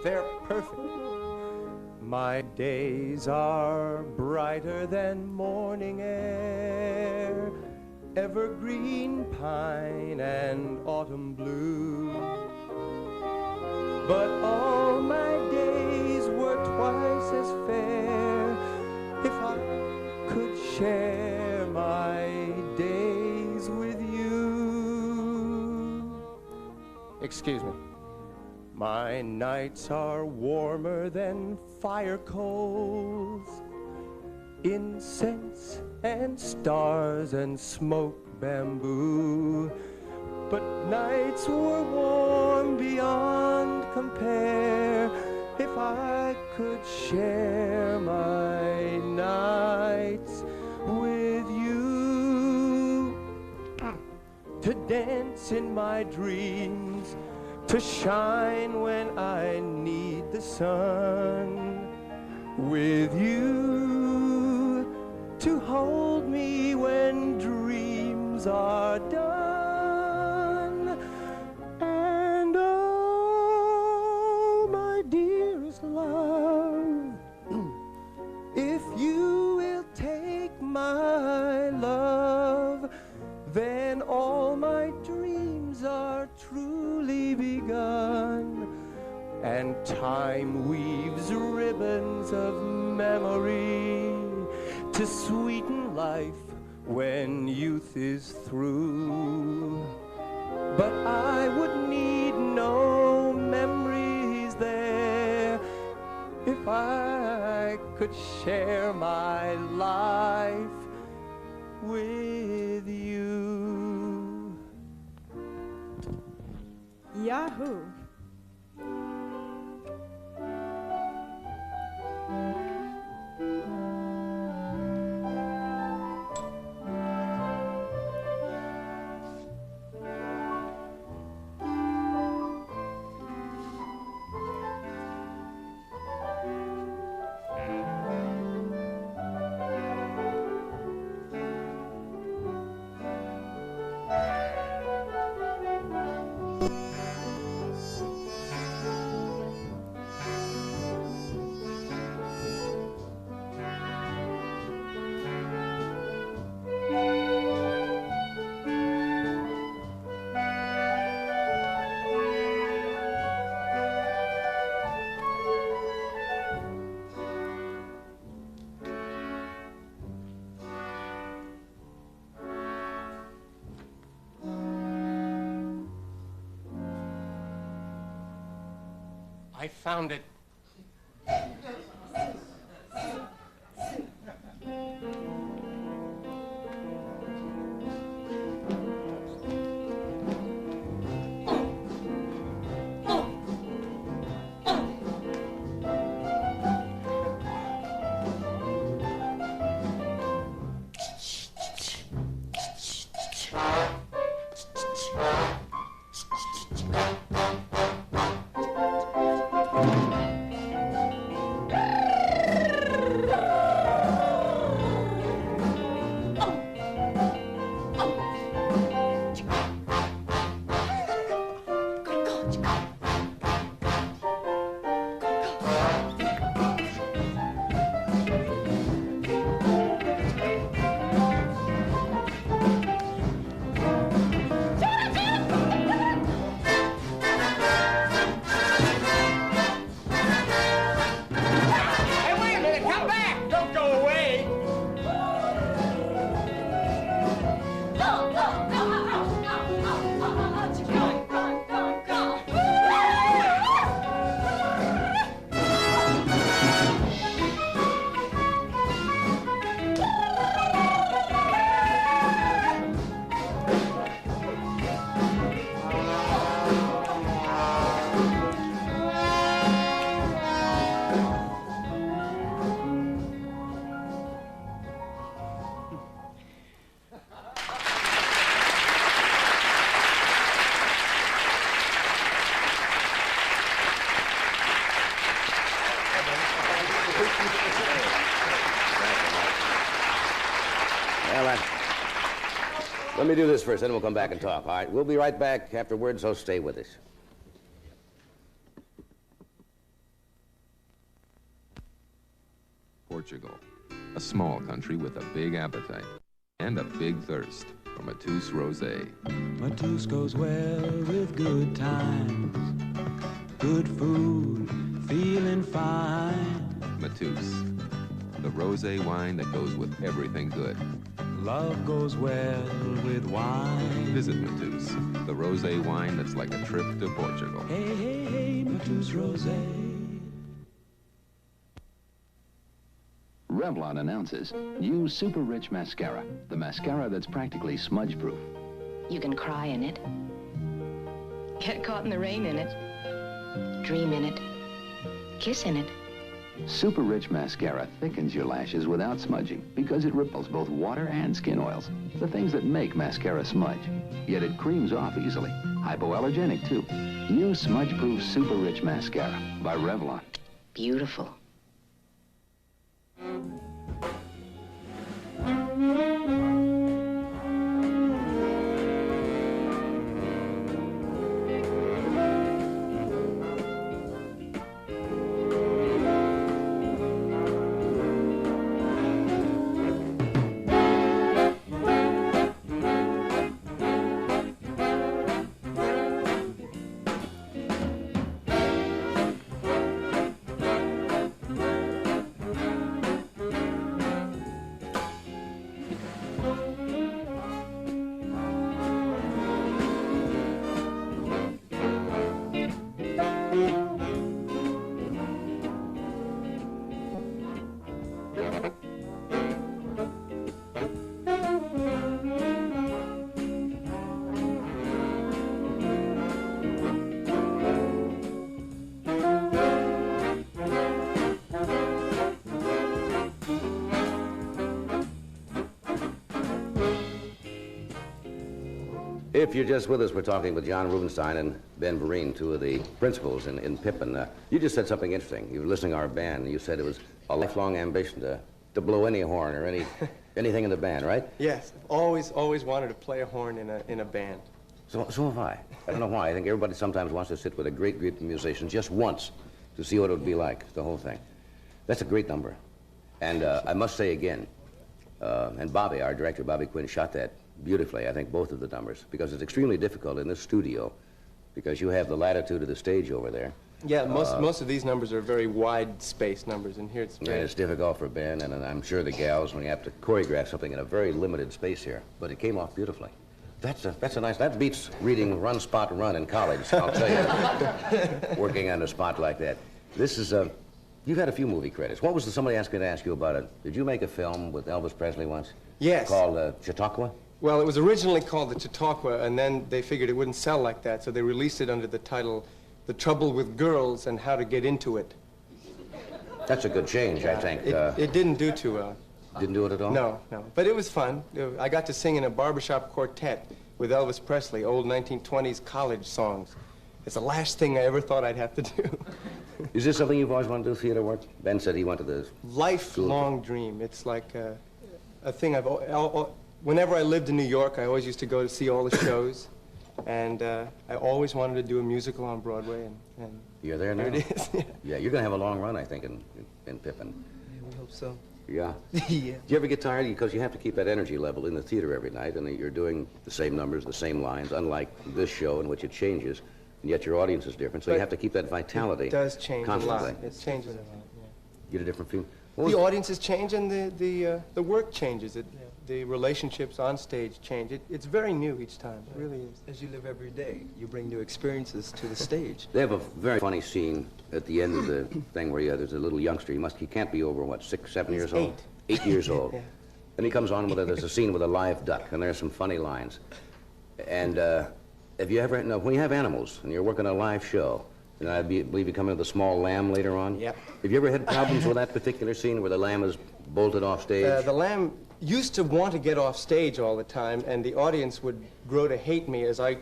They're perfect. My days are brighter than morning air, evergreen pine and autumn blue. But all my days were twice as fair if I could share my days with you. Excuse me. My nights are warmer than fire coals, incense and stars and smoke bamboo. But nights were warm beyond compare if I could share my nights with you. To dance in my dreams, to shine when I need the sun, with you, to hold me when dreams are done. And oh, my dearest love, if you will take my love, then all my dreams are truly begun, and time weaves ribbons of memory to sweeten life when youth is through. But I would need no memories there if I could share my life with you. Yahoo! I found it. Let me do this first, then we'll come back and talk. All right, we'll be right back afterwards, so stay with us. Portugal, a small country with a big appetite and a big thirst for Matus Rosé. Matus goes well with good times, good food, feeling fine. Matus, the rosé wine that goes with everything good. Love goes well with wine. Visit Matus, the rosé wine that's like a trip to Portugal. Hey, hey, hey, Matus Rosé. Revlon announces new Super Rich Mascara, the mascara that's practically smudge-proof. You can cry in it, get caught in the rain in it, dream in it, kiss in it. Super Rich Mascara thickens your lashes without smudging because it repels both water and skin oils, the things that make mascara smudge. Yet it creams off easily. Hypoallergenic, too. New smudge-proof Super Rich Mascara by Revlon. Beautiful. If you're just with us, we're talking with John Rubenstein and Ben Vereen, two of the principals in Pippin. You just said something interesting. You were listening to our band, and you said it was a lifelong ambition to blow any horn or anything in the band, right? Yes, always wanted to play a horn in a band. So have I. I don't know why. I think everybody sometimes wants to sit with a great group of musicians just once to see what it would be like, the whole thing. That's a great number. And I must say again, and Bobby, our director, Bobby Quinn, shot that beautifully, I think, both of the numbers, because it's extremely difficult in this studio, because you have the latitude of the stage over there. Yeah, most of these numbers are very wide space numbers, and here it's very... And it's difficult for Ben, and I'm sure the gals, when you have to choreograph something in a very limited space here, but it came off beautifully. That's a nice, that beats reading Run, Spot, Run in college, I'll tell you, working on a spot like that. This is, you've had a few movie credits. What was somebody asked me to ask you about it? Did you make a film with Elvis Presley once? Yes. Called Chautauqua? Well, it was originally called the Chautauqua, and then they figured it wouldn't sell like that, so they released it under the title, The Trouble with Girls and How to Get Into It. That's a good change, I think. It didn't do too well. Didn't do it at all? No. But it was fun. I got to sing in a barbershop quartet with Elvis Presley, old 1920s college songs. It's the last thing I ever thought I'd have to do. Is this something you've always wanted to do, theater work? Ben said he went to the... Lifelong dream. It's like a thing I've... Whenever I lived in New York, I always used to go to see all the shows, and I always wanted to do a musical on Broadway, and you're there now? There it is. Yeah, you're going to have a long run, I think, in Pippin. Yeah, we hope so. Yeah. Yeah. Do you ever get tired? Because you have to keep that energy level in the theater every night, and you're doing the same numbers, the same lines, unlike this show in which it changes, and yet your audience is different, so you have to keep that vitality. It does change constantly. a lot. It changes a lot, yeah. You get a different feeling? The audiences change, and the work changes. The relationships on stage change. It's very new each time. It really is. As you live every day, you bring new experiences to the stage. They have a very funny scene at the end of the thing where there's a little youngster. He can't be over, what, 6, 7 years old? 8 years old. Yeah. And he comes on with there's a scene with a live duck, and there's some funny lines. And have you ever, when you have animals and you're working a live show, and I believe you come in with a small lamb later on? Yep. Have you ever had problems with that particular scene where the lamb is bolted off stage? The lamb used to want to get off stage all the time, and the audience would grow to hate me as I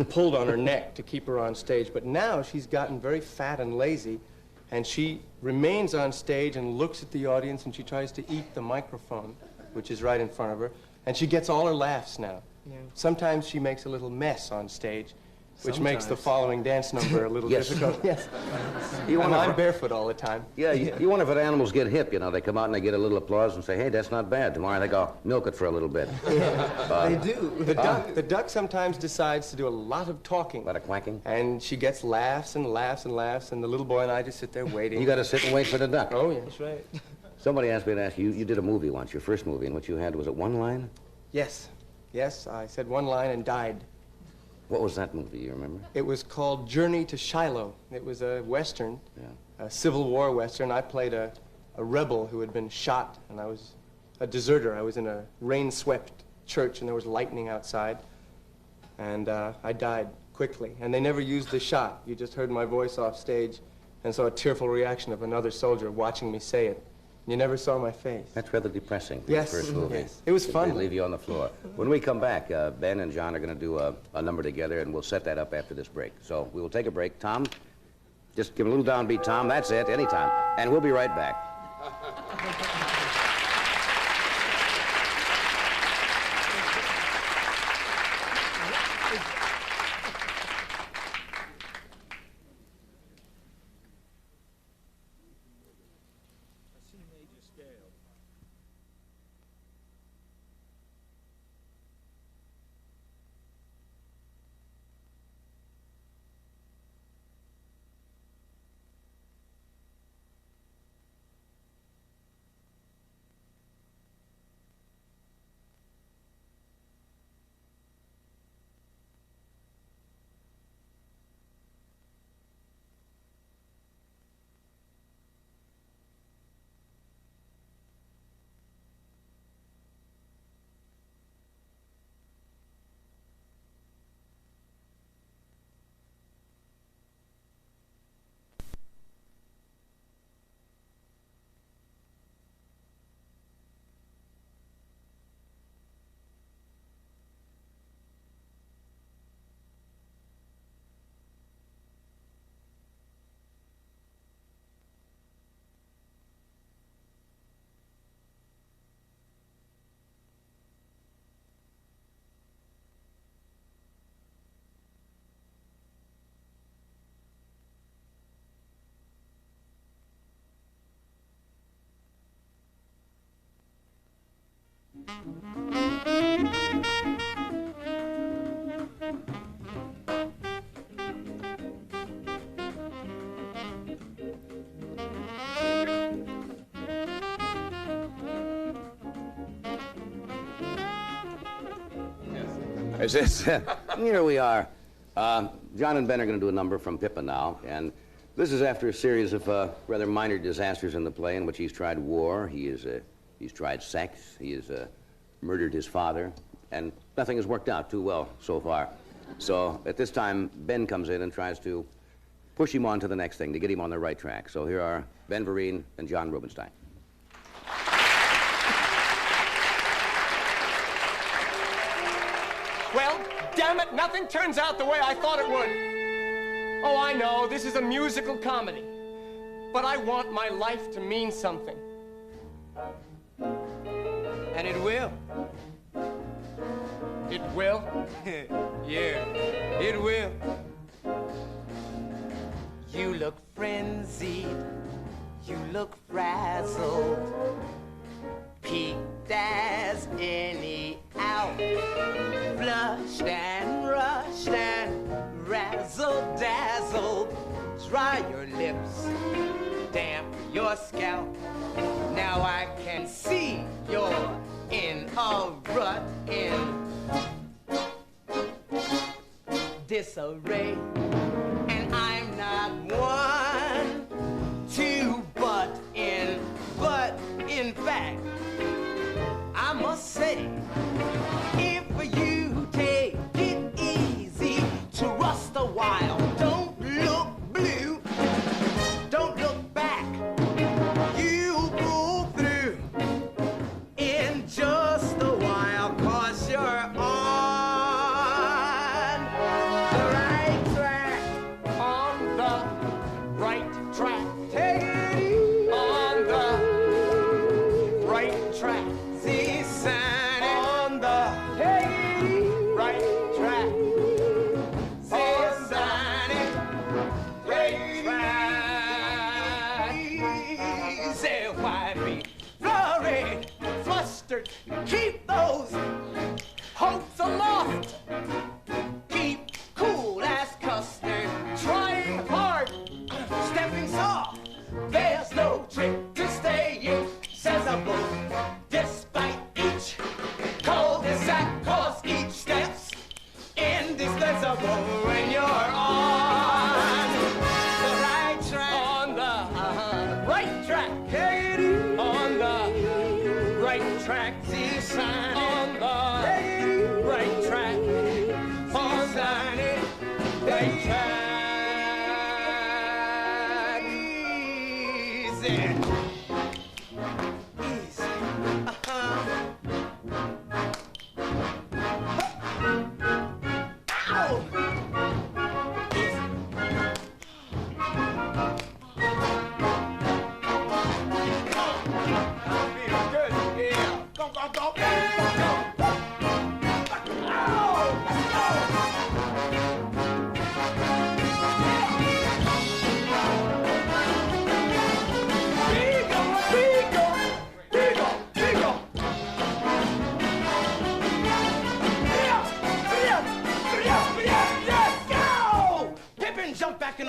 pulled on her neck to keep her on stage. But now she's gotten very fat and lazy, and she remains on stage and looks at the audience, and she tries to eat the microphone, which is right in front of her, and she gets all her laughs now. Yeah. Sometimes she makes a little mess on stage, which makes the Sometimes. following dance number a little Yes. difficult. Yes. You And wonder I'm if- barefoot all the time. Yeah, you wonder if the animals get hip, you know. They come out and they get a little applause and say, hey, that's not bad. Tomorrow I think I'll milk it for a little bit. They do. The duck sometimes decides to do a lot of talking. A lot of quacking? And she gets laughs and laughs and laughs, and the little boy and I just sit there waiting. You got to sit and wait for the duck. Oh, yeah, that's right. Somebody asked me to ask you, you did a movie once, your first movie, and what you had, was it one line? Yes. Yes, I said one line and died. What was that movie, you remember? It was called Journey to Shiloh. It was a Western, a Civil War Western. I played a rebel who had been shot, and I was a deserter. I was in a rain-swept church, and there was lightning outside. And I died quickly. And they never used the shot. You just heard my voice off stage and saw a tearful reaction of another soldier watching me say it. You never saw my face. That's rather depressing for Yes, the first movie. yes. It was fun. They leave you on the floor. When we come back, Ben and John are going to do a number together, and we'll set that up after this break. So we will take a break. Tom, just give a little downbeat, Tom. That's it, anytime. And we'll be right back. Here we are. John and Ben are going to do a number from Pippin now, and this is after a series of rather minor disasters in the play in which he's tried war, he's tried sex, he has murdered his father, and nothing has worked out too well so far. So at this time, Ben comes in and tries to push him on to the next thing, to get him on the right track. So here are Ben Vereen and John Rubinstein. Well, damn it, nothing turns out the way I thought it would. Oh, I know, this is a musical comedy. But I want my life to mean something. And it will. It will? Yeah, it will. You look frenzied. You look frazzled. Peaked as any owl. Flushed and rushed and razzle-dazzled. Dry your lips, damp your scalp. Now I can see you're in a rut, in disarray. And I'm not one to butt in, but in fact, I must say, if you take it easy to rust a while, don't look blue, don't look back, you'll go through in just a while, 'cause you're on the right track. indispensable when you're on the right track. On the right track. On the right track. See sign on the right track. On the right track. Easy.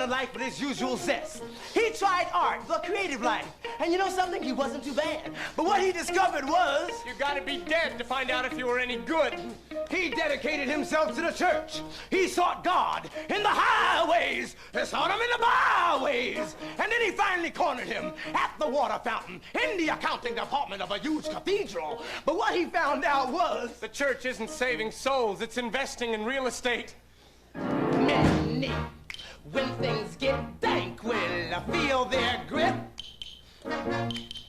Life with his usual zest. He tried art, the creative life. And you know something? He wasn't too bad. But what he discovered was... You gotta be dead to find out if you were any good. He dedicated himself to the church. He sought God in the highways. He sought him in the byways. And then he finally cornered him at the water fountain in the accounting department of a huge cathedral. But what he found out was... The church isn't saving souls, it's investing in real estate. Many. When things get dank, will feel their grip.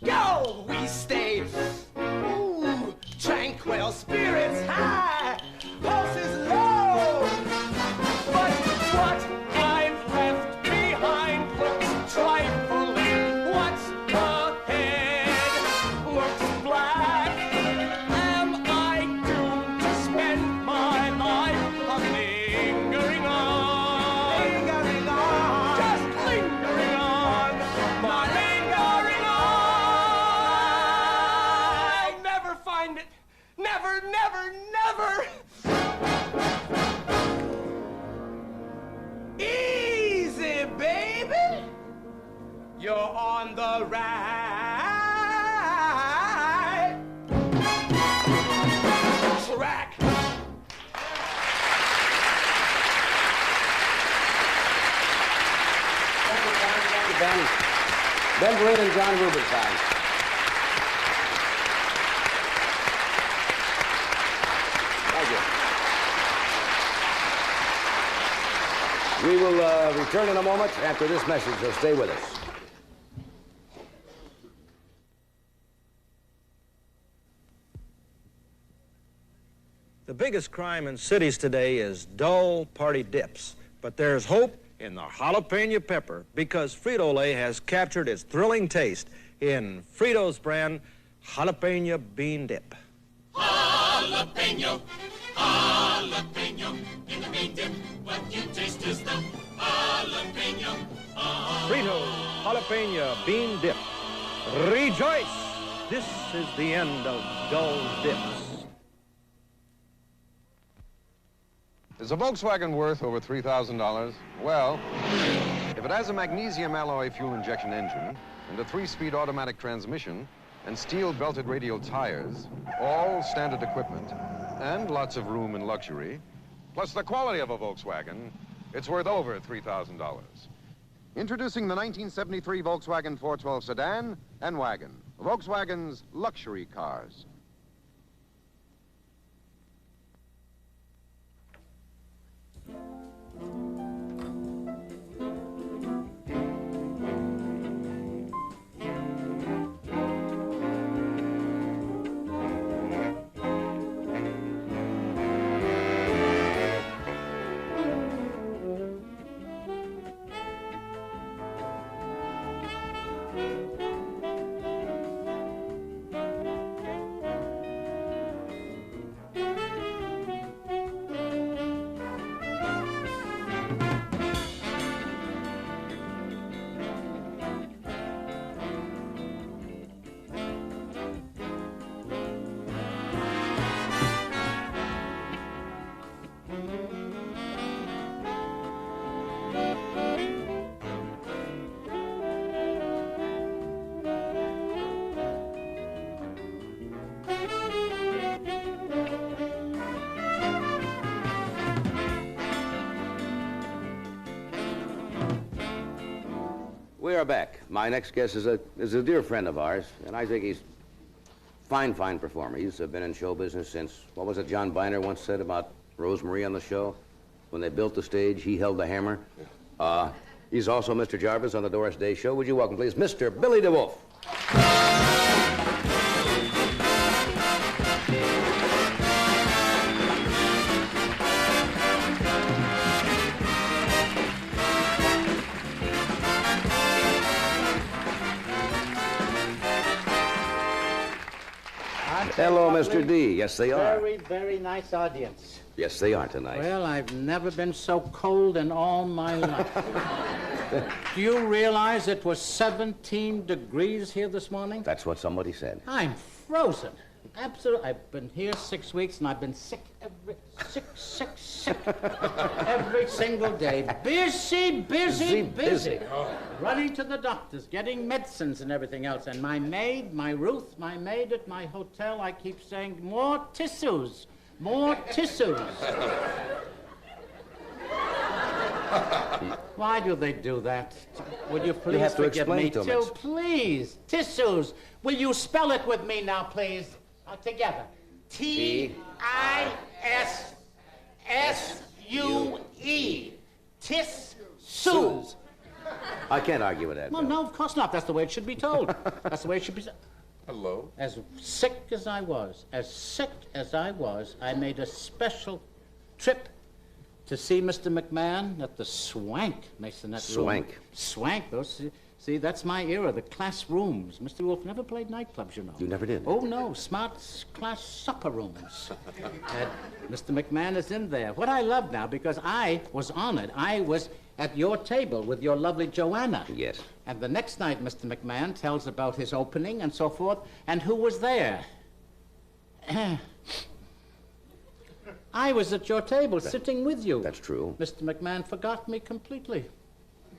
Go, we stay, ooh, tranquil, spirits high, pulses low. But what I've left behind looks trifling. What's ahead looks black. Am I doomed to spend my life lingering on? Never! Easy, baby! You're on the right track. Ben Vereen and John Rubinstein. We will return in a moment after this message, so stay with us. The biggest crime in cities today is dull party dips. But there's hope in the jalapeno pepper because Frito-Lay has captured its thrilling taste in Frito's brand jalapeno bean dip. Jalapeno, jalapeno, in the bean dip, what you taste is the jalapeno. Frito's jalapeno bean dip. Rejoice! This is the end of dull dips. Is a Volkswagen worth over $3,000? Well, if it has a magnesium alloy fuel injection engine and a 3-speed automatic transmission and steel-belted radial tires, all standard equipment, and lots of room and luxury, plus the quality of a Volkswagen, it's worth over $3,000. Introducing the 1973 Volkswagen 412 sedan and wagon, Volkswagen's luxury cars. We are back. My next guest is a dear friend of ours, and I think he's fine performer. He's been in show business since, what was it John Biner once said about Rosemary on the show? When they built the stage, he held the hammer. He's also Mr. Jarvis on the Doris Day Show. Would you welcome, please, Mr. Billy DeWolfe. Hello, Mr. D. Yes, they are. Very, very nice audience. Yes, they are tonight. Well, I've never been so cold in all my life. Do you realize it was 17 degrees here this morning? That's what somebody said. I'm frozen. Absolutely. I've been here 6 weeks, and I've been sick every single day. Busy. Running to the doctors, getting medicines and everything else. And my maid, my maid at my hotel, I keep saying, more tissues. Why do they do that? Would you please have to forgive me explain to too? them. Please, tissues. Will you spell it with me now, please? Together. T-I-S-S-U-E. Tissues. I can't argue with that. Well, no, of course not. That's the way it should be told. That's the way it should be said. Hello? As sick as I was, I made a special trip to see Mr. McMahon at the Swank Masonette Room. Swank, those... See, that's my era, the class rooms. Mr. Wolfe never played nightclubs, you know. You never did? Oh, no, smart class supper rooms. And Mr. McMahon is in there. What I love now, because I was honored, I was at your table with your lovely Joanna. Yes. And the next night, Mr. McMahon tells about his opening and so forth, and who was there? I was at your table, sitting with you. That's true. Mr. McMahon forgot me completely.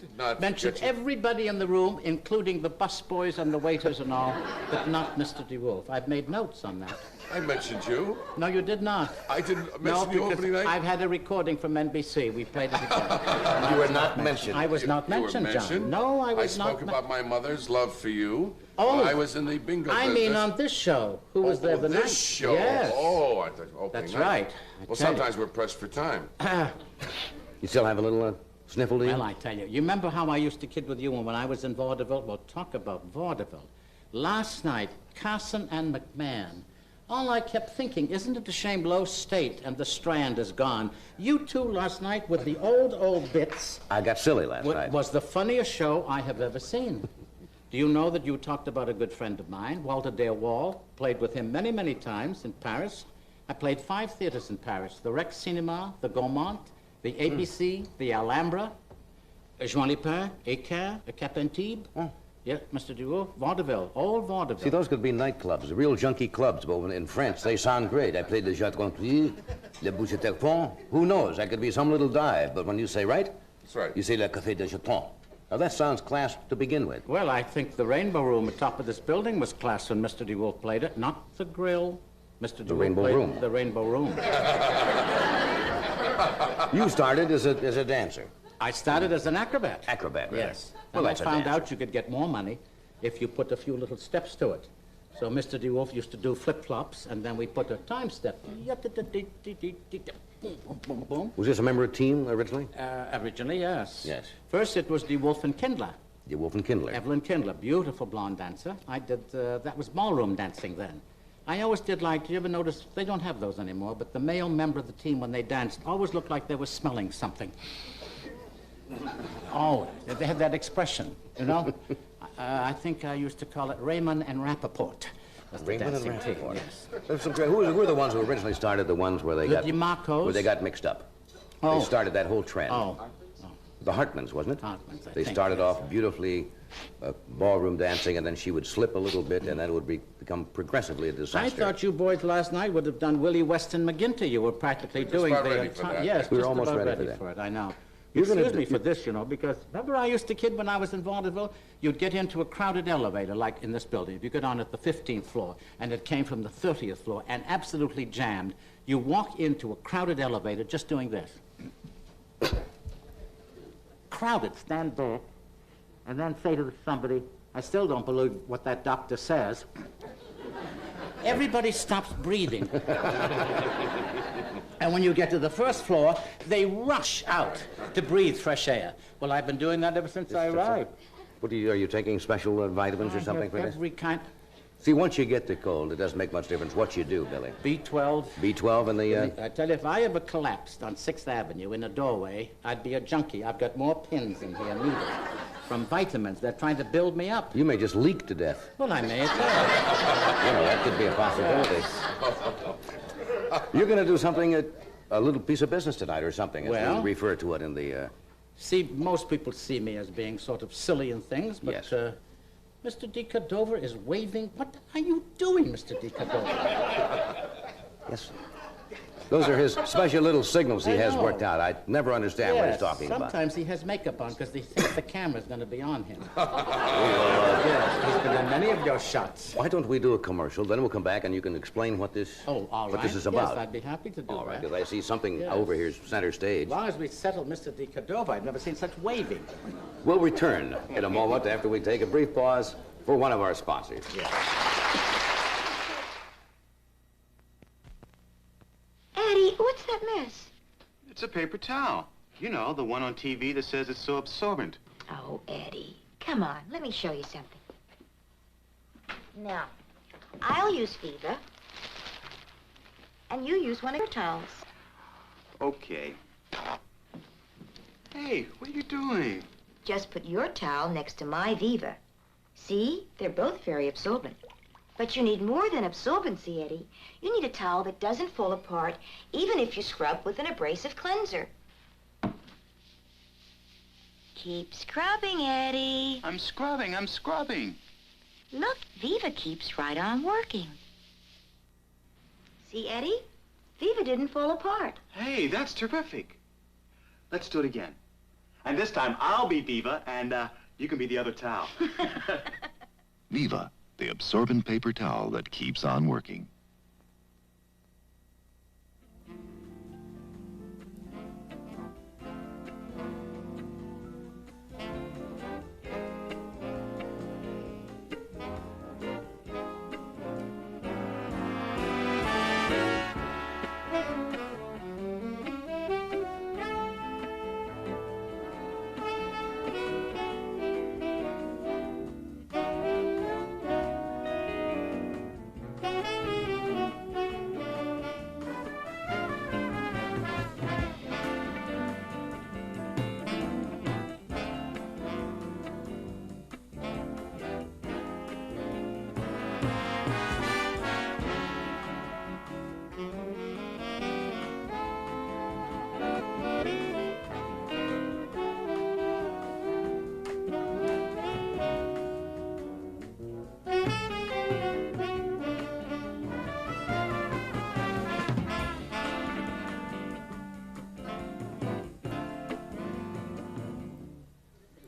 Did not Mentioned everybody in the room, including the busboys and the waiters and all, but not Mr. DeWolfe. I've made notes on that. I mentioned you. No, you did not. I didn't mention you opening night? I've had a recording from NBC. We played it again. You were not mentioned. I was not mentioned, You were mentioned. John. No, I was not. I spoke about my mother's love for you. Oh. When I was in the bingo business. I mean on this show. Who was there the night? This show? Yes. Oh, I thought opening That's night. right. Well, sometimes we're pressed for time. You still have a little sniffle, do you? Well, I tell you. You remember how I used to kid with you when I was in vaudeville? Well, talk about vaudeville. Last night, Carson and McMahon. All I kept thinking, isn't it a shame Low State and the Strand is gone? You two last night with the old bits. I got silly last night. Was the funniest show I have ever seen. Do you know that you talked about a good friend of mine, Walter Dale Wall? Played with him many, many times in Paris. I played 5 theaters in Paris. The Rex Cinema, the Gaumont, the ABC, the Alhambra, Jean Lépin, Équerre, the Cap Antibes. Yeah, Mr. DeWolfe, vaudeville, all vaudeville. See, those could be nightclubs, real junkie clubs, but in France, they sound great. I played the Jacques-Contier, Le Boucher-Terpont. Who knows? That could be some little dive, but when you say right, that's right. You say Le Café de Jeton. Now, that sounds class to begin with. Well, I think the Rainbow Room at the top of this building was class when Mr. DeWolfe played it, not the Grill. Mr. DeWolfe Rainbow played Room. The Rainbow Room. You started as a dancer. I started as an acrobat. Acrobat, right. Yes. Well, And I that's a found dancer. out you could get more money if you put a few little steps to it. So Mr. DeWolfe used to do flip-flops, and then we put a time step. Was this a member of team originally? Originally, yes. Yes. First, it was DeWolfe and Kindler. DeWolfe and Kindler. Evelyn Kindler, beautiful blonde dancer. I did, that was ballroom dancing then. I always did like, do you ever notice, they don't have those anymore, but the male member of the team when they danced always looked like they were smelling something. Oh, they had that expression, you know? I think I used to call it Raymond and Rappaport. Raymond and dancing team, Rappaport. yes. Who were the ones who originally started the ones where they The got... DeMarcos. Where they got mixed up. Oh. They started that whole trend. Oh. The Hartmans, wasn't it? Hartmans, I They think, started yes. off beautifully ballroom dancing, and then she would slip a little bit, and then it would become progressively a disaster. I thought you boys last night would have done Willie Weston McGinty. You were practically doing about the ready for that. Yes, We were just almost about ready ready for that. for it. I know. You're gonna Excuse me do- for this, you know, because remember I used to kid when I was in vaudeville? You'd get into a crowded elevator, like in this building. If you get on at the 15th floor, and it came from the 30th floor, and absolutely jammed, you walk into a crowded elevator just doing this. Crowded, stand there, and then say to somebody, I still don't believe what that doctor says. Everybody stops breathing. And when you get to the first floor, they rush out to breathe fresh air. Well, I've been doing that ever since I arrived. What are you taking special vitamins or something for this? Every kind. See, once you get the cold, it doesn't make much difference what you do, Billy. B12. B12 and the... I tell you, if I ever collapsed on 6th Avenue in a doorway, I'd be a junkie. I've got more pins in here, needles, from vitamins. They're trying to build me up. You may just leak to death. Well, I may as well. You know, that could be a possibility. You're going to do something, a little piece of business tonight or something, as Well, we refer to it in the... See, most people see me as being sort of silly and things, but Yes. Mr. De Cordova is waving. What are you doing, Mr. De Cordova? Yes. Those are his special little signals he I has know. worked out. I never understand what he's talking about. Sometimes he has makeup on because he thinks the camera's going to be on him. Yes, he's been in many of your shots. Why don't we do a commercial, then we'll come back and you can explain what this, all what right. this is about. Yes, I'd be happy to do All right, that. because I see something Yes. over here center stage. As long as we settle Mr. De Cordova, I've never seen such waving. We'll return in a moment after we take a brief pause for one of our sponsors. Eddie, what's that mess? It's a paper towel. You know, the one on TV that says it's so absorbent. Oh, Eddie, come on, let me show you something. Now, I'll use Viva, and you use one of your towels. Okay. Hey, what are you doing? Just put your towel next to my Viva. See, they're both very absorbent. But you need more than absorbency, Eddie. You need a towel that doesn't fall apart, even if you scrub with an abrasive cleanser. Keep scrubbing, Eddie. I'm scrubbing. Look, Viva keeps right on working. See, Eddie? Viva didn't fall apart. Hey, that's terrific. Let's do it again. And this time I'll be Viva, and you can be the other towel. Viva, the absorbent paper towel that keeps on working.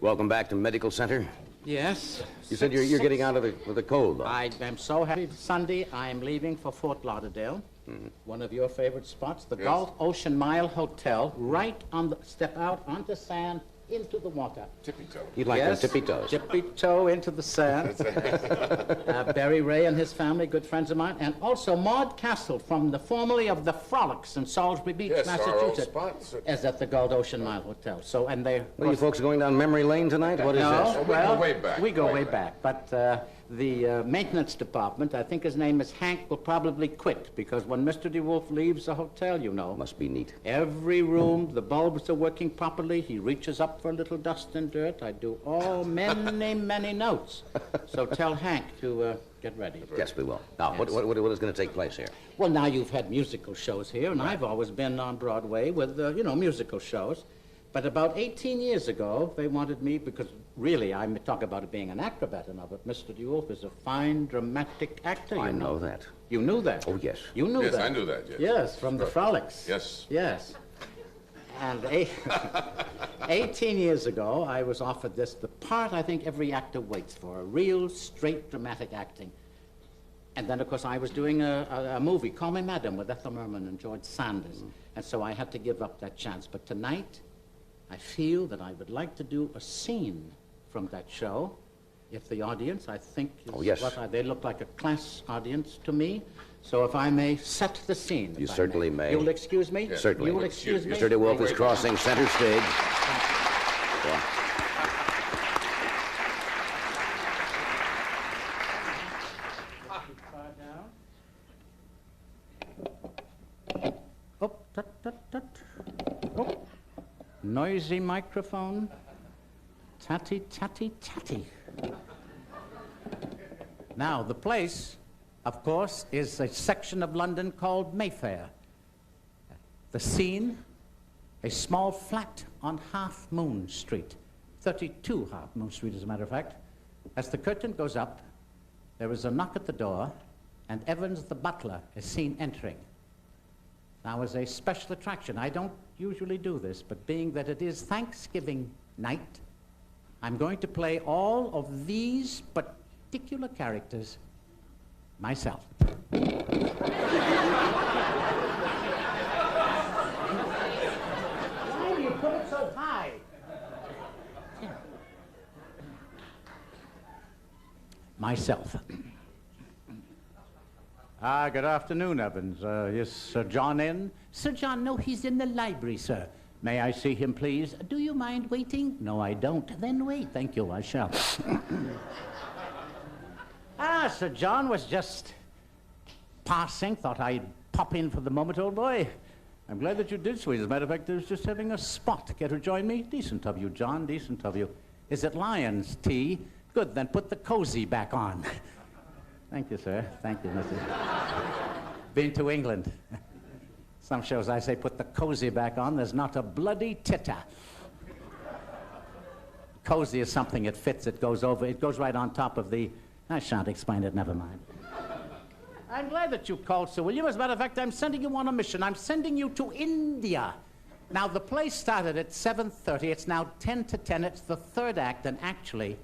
Welcome back to Medical Center. Yes. You said you're getting out of the cold, though. I am so happy. Sunday, I'm leaving for Fort Lauderdale, one of your favorite spots, the Yes. Gulf Ocean Mile Hotel, right on the, step out onto sand, into the water. Tippy-toe. You'd like Yes, them tippy-toes. tippy-toe into the sand. Barry Ray and his family, good friends of mine, and also Maud Castle from the formerly of the Frolics in Salisbury Beach, Yes, our old Massachusetts, spot. is at the Gulf Ocean Mile Hotel. So, and they... Well, you folks going down memory lane tonight? What is No, this? well, We go way back. We go Way way back. back. But the maintenance department, I think his name is Hank, will probably quit because when Mr. de Wolfe leaves the hotel, you know, Must be neat. every room, the bulbs are working properly. He reaches up for a little dust and dirt. I do many, many notes. So tell Hank to get ready. Yes, we will. Now, what is going to take place here? Well, now you've had musical shows here, and I've always been on Broadway with, musical shows. But about 18 years ago, they wanted me, because really, I talk about it being an acrobat and all, but Mr. de Wolfe is a fine dramatic actor. I know that. You knew that? Oh, yes. You knew Yes, that? I knew that, yes. Yes, from the Frolics. Yes. Yes. And 18 years ago, I was offered the part I think every actor waits for, a real straight dramatic acting. And then, of course, I was doing a movie, Call Me Madam, with Ethel Merman and George Sanders. And so I had to give up that chance. But tonight, I feel that I would like to do a scene from that show. If the audience, I think, is Oh, yes. they look like a class audience to me. So if I may set the scene. You if I certainly may. You'll excuse me? Certainly. You will excuse me? Mr. Wolfe is crossing center stage. Yeah. Oh, tut, tut, tut. Oh. Noisy microphone. Tatty, tatty, tatty. Now, the place, of course, is a section of London called Mayfair. The scene, a small flat on Half Moon Street. 32 Half Moon Street, as a matter of fact. As the curtain goes up, there is a knock at the door, and Evans the butler is seen entering. Now, as a special attraction, I don't usually do this, but being that it is Thanksgiving night, I'm going to play all of these particular characters myself. Why do you put it so high? Myself. Good afternoon, Evans. Is Sir John in? Sir John, no, he's in the library, sir. May I see him, please? Do you mind waiting? No, I don't. Then wait. Thank you, I shall. Sir John was just passing. Thought I'd pop in for the moment, old boy. I'm glad that you did, sweet. As a matter of fact, I was just having a spot. Care to join me? Decent of you, John, decent of you. Is it Lion's tea? Good, then put the cozy back on. Thank you, sir. Thank you, Mrs. Been to England. Some shows I say put the cozy back on. There's not a bloody titter. Cozy is something that fits. It goes over. It goes right on top of the... I shan't explain it. Never mind. I'm glad that you called, Sir William. As a matter of fact, I'm sending you on a mission. I'm sending you to India. Now, the play started at 7:30. It's now 10 to 10. It's the third act, and actually,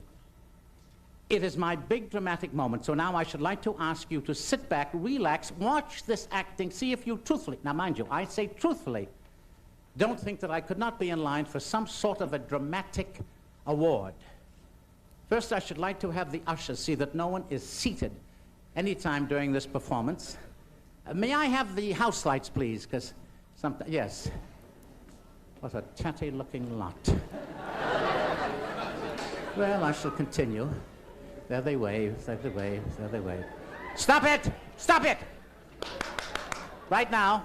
it is my big dramatic moment. So now I should like to ask you to sit back, relax, watch this acting, see if you truthfully, now mind you, I say truthfully, don't think that I could not be in line for some sort of a dramatic award. First, I should like to have the ushers see that no one is seated any time during this performance. May I have the house lights, please? Because yes. What a tatty-looking lot. Well, I shall continue. There they wave, there they wave, there they wave. Stop it! Stop it! Right now.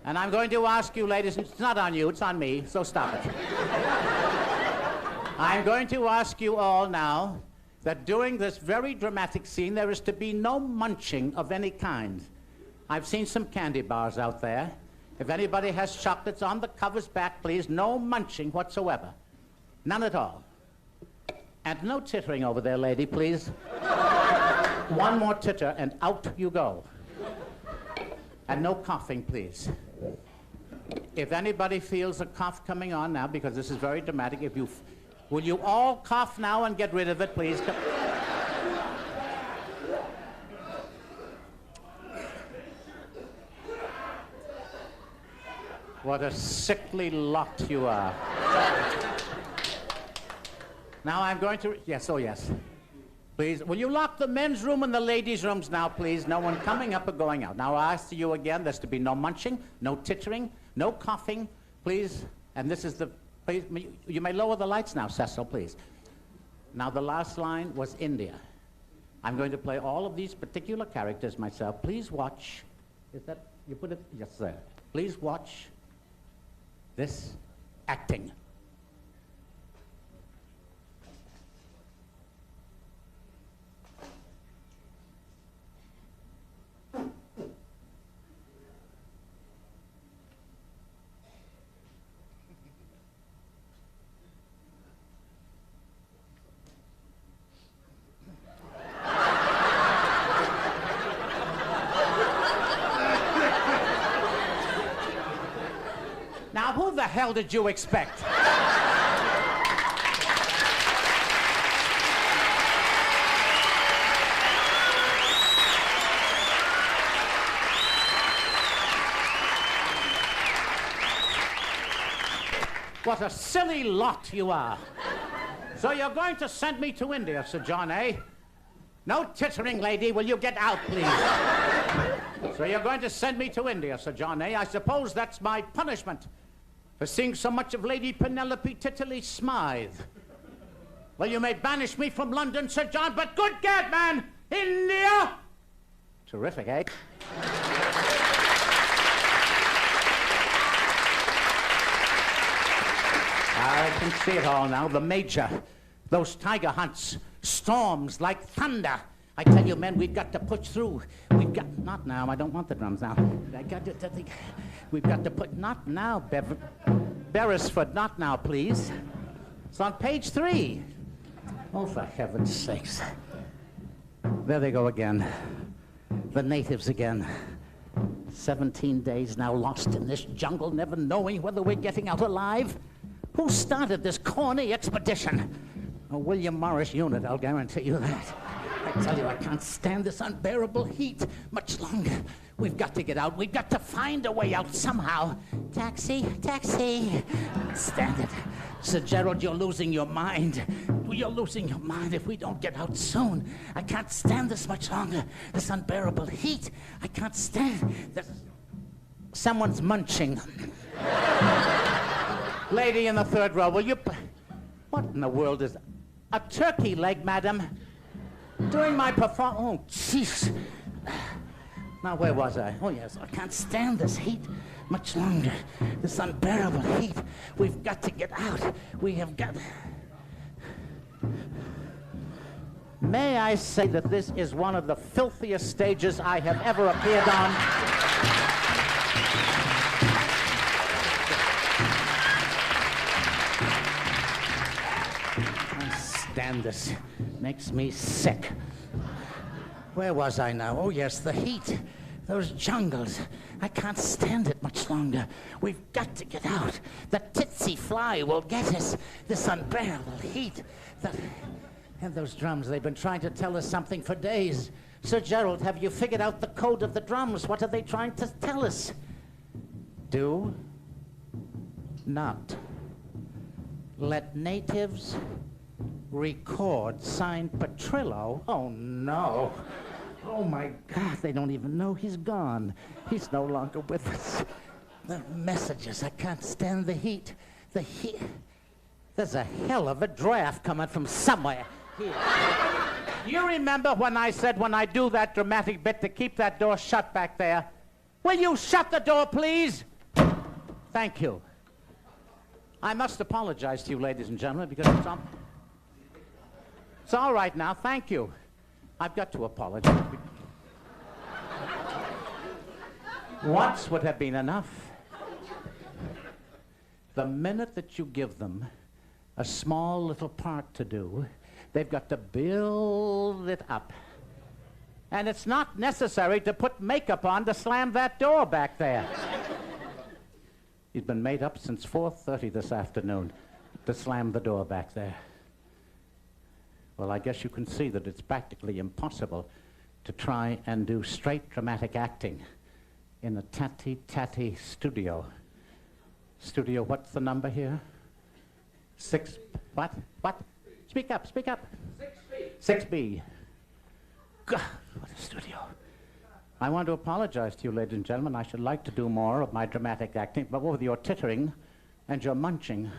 And I'm going to ask you, ladies, it's not on you, it's on me, so stop it. I'm going to ask you all now that during this very dramatic scene, there is to be no munching of any kind. I've seen some candy bars out there. If anybody has chocolates on the covers back, please, no munching whatsoever. None at all. And no tittering over there, lady, please. One more titter, and out you go. And no coughing, please. If anybody feels a cough coming on now, because this is very dramatic, will you all cough now and get rid of it, please? What a sickly lot you are. Now I'm going to... Yes, oh yes. Please, will you lock the men's room and the ladies' rooms now, please? No one coming up or going out. Now I ask you again, there's to be no munching, no tittering, no coughing, please. And this is the... Please, you may lower the lights now, Cecil, please. Now the last line was India. I'm going to play all of these particular characters myself. Please watch. Is that... You put it... Yes, sir. Please watch this acting. Now, who the hell did you expect? What a silly lot you are. So you're going to send me to India, Sir John, eh? No tittering, lady. Will you get out, please? So you're going to send me to India, Sir John, eh? I suppose that's my punishment for seeing so much of Lady Penelope Titterly Smythe. Well, you may banish me from London, Sir John, but good gad, man! India! Terrific, eh? I can see it all now. The Major. Those tiger hunts. Storms like thunder. I tell you, men, we've got to push through. We've got... Not now. I don't want the drums now. I got to... We've got to put... Not now, Beresford. Not now, please. It's on page 3. Oh, for heaven's sakes. There they go again. The natives again. 17 days now lost in this jungle, never knowing whether we're getting out alive. Who started this corny expedition? A William Morris unit, I'll guarantee you that. I tell you, I can't stand this unbearable heat much longer. We've got to get out. We've got to find a way out somehow. Taxi, taxi. Stand it. Sir Gerald, you're losing your mind. You're losing your mind if we don't get out soon. I can't stand this much longer. This unbearable heat. I can't stand this. Someone's munching. Lady in the third row, will you... What in the world is... A turkey leg, madam. Doing my performance... Oh, jeez. Now, where was I? Oh, yes, I can't stand this heat much longer. This unbearable heat. We've got to get out. We have got... May I say that this is one of the filthiest stages I have ever appeared on? Stand this. Makes me sick. Where was I now? Oh, yes, the heat. Those jungles. I can't stand it much longer. We've got to get out. The tsetse fly will get us. This unbearable heat. And those drums, they've been trying to tell us something for days. Sir Gerald, have you figured out the code of the drums? What are they trying to tell us? Do not let natives record. Signed Petrillo. Oh, no. Oh, my God, they don't even know he's gone. He's no longer with us. The messages, I can't stand the heat. The heat. There's a hell of a draft coming from somewhere here. You remember when I said when I do that dramatic bit to keep that door shut back there? Will you shut the door, please? Thank you. I must apologize to you, ladies and gentlemen, because it's all right now. Thank you. I've got to apologize. Once would have been enough. The minute that you give them a small little part to do, they've got to build it up. And it's not necessary to put makeup on to slam that door back there. He's been made up since 4:30 this afternoon to slam the door back there. Well, I guess you can see that it's practically impossible to try and do straight dramatic acting in a tatty-tatty studio. Studio, what's the number here? 6, what? What? Speak up, speak up. 6B. 6B. God, what a studio. I want to apologize to you, ladies and gentlemen. I should like to do more of my dramatic acting, but with your tittering and your munching,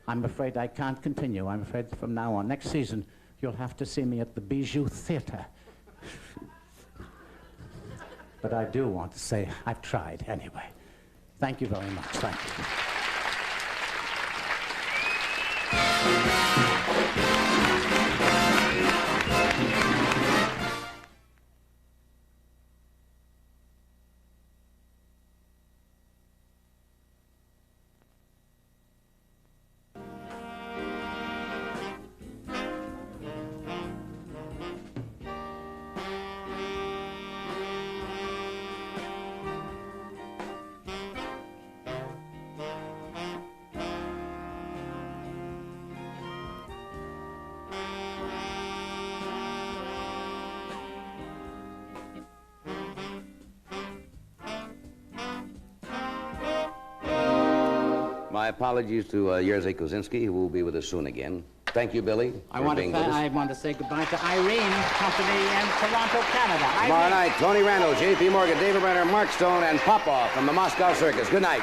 I'm afraid I can't continue. I'm afraid from now on, next season, you'll have to see me at the Bijou Theater. But I do want to say I've tried anyway. Thank you very much. Thank you. My apologies to Jerzy Kosinski, who will be with us soon again. Thank you, Billy. I want to say goodbye to Irene, company in Toronto, Canada. Tomorrow night, Tony Randall, J.P. Morgan, David Brenner, Mark Stone, and Popov from the Moscow Circus. Good night.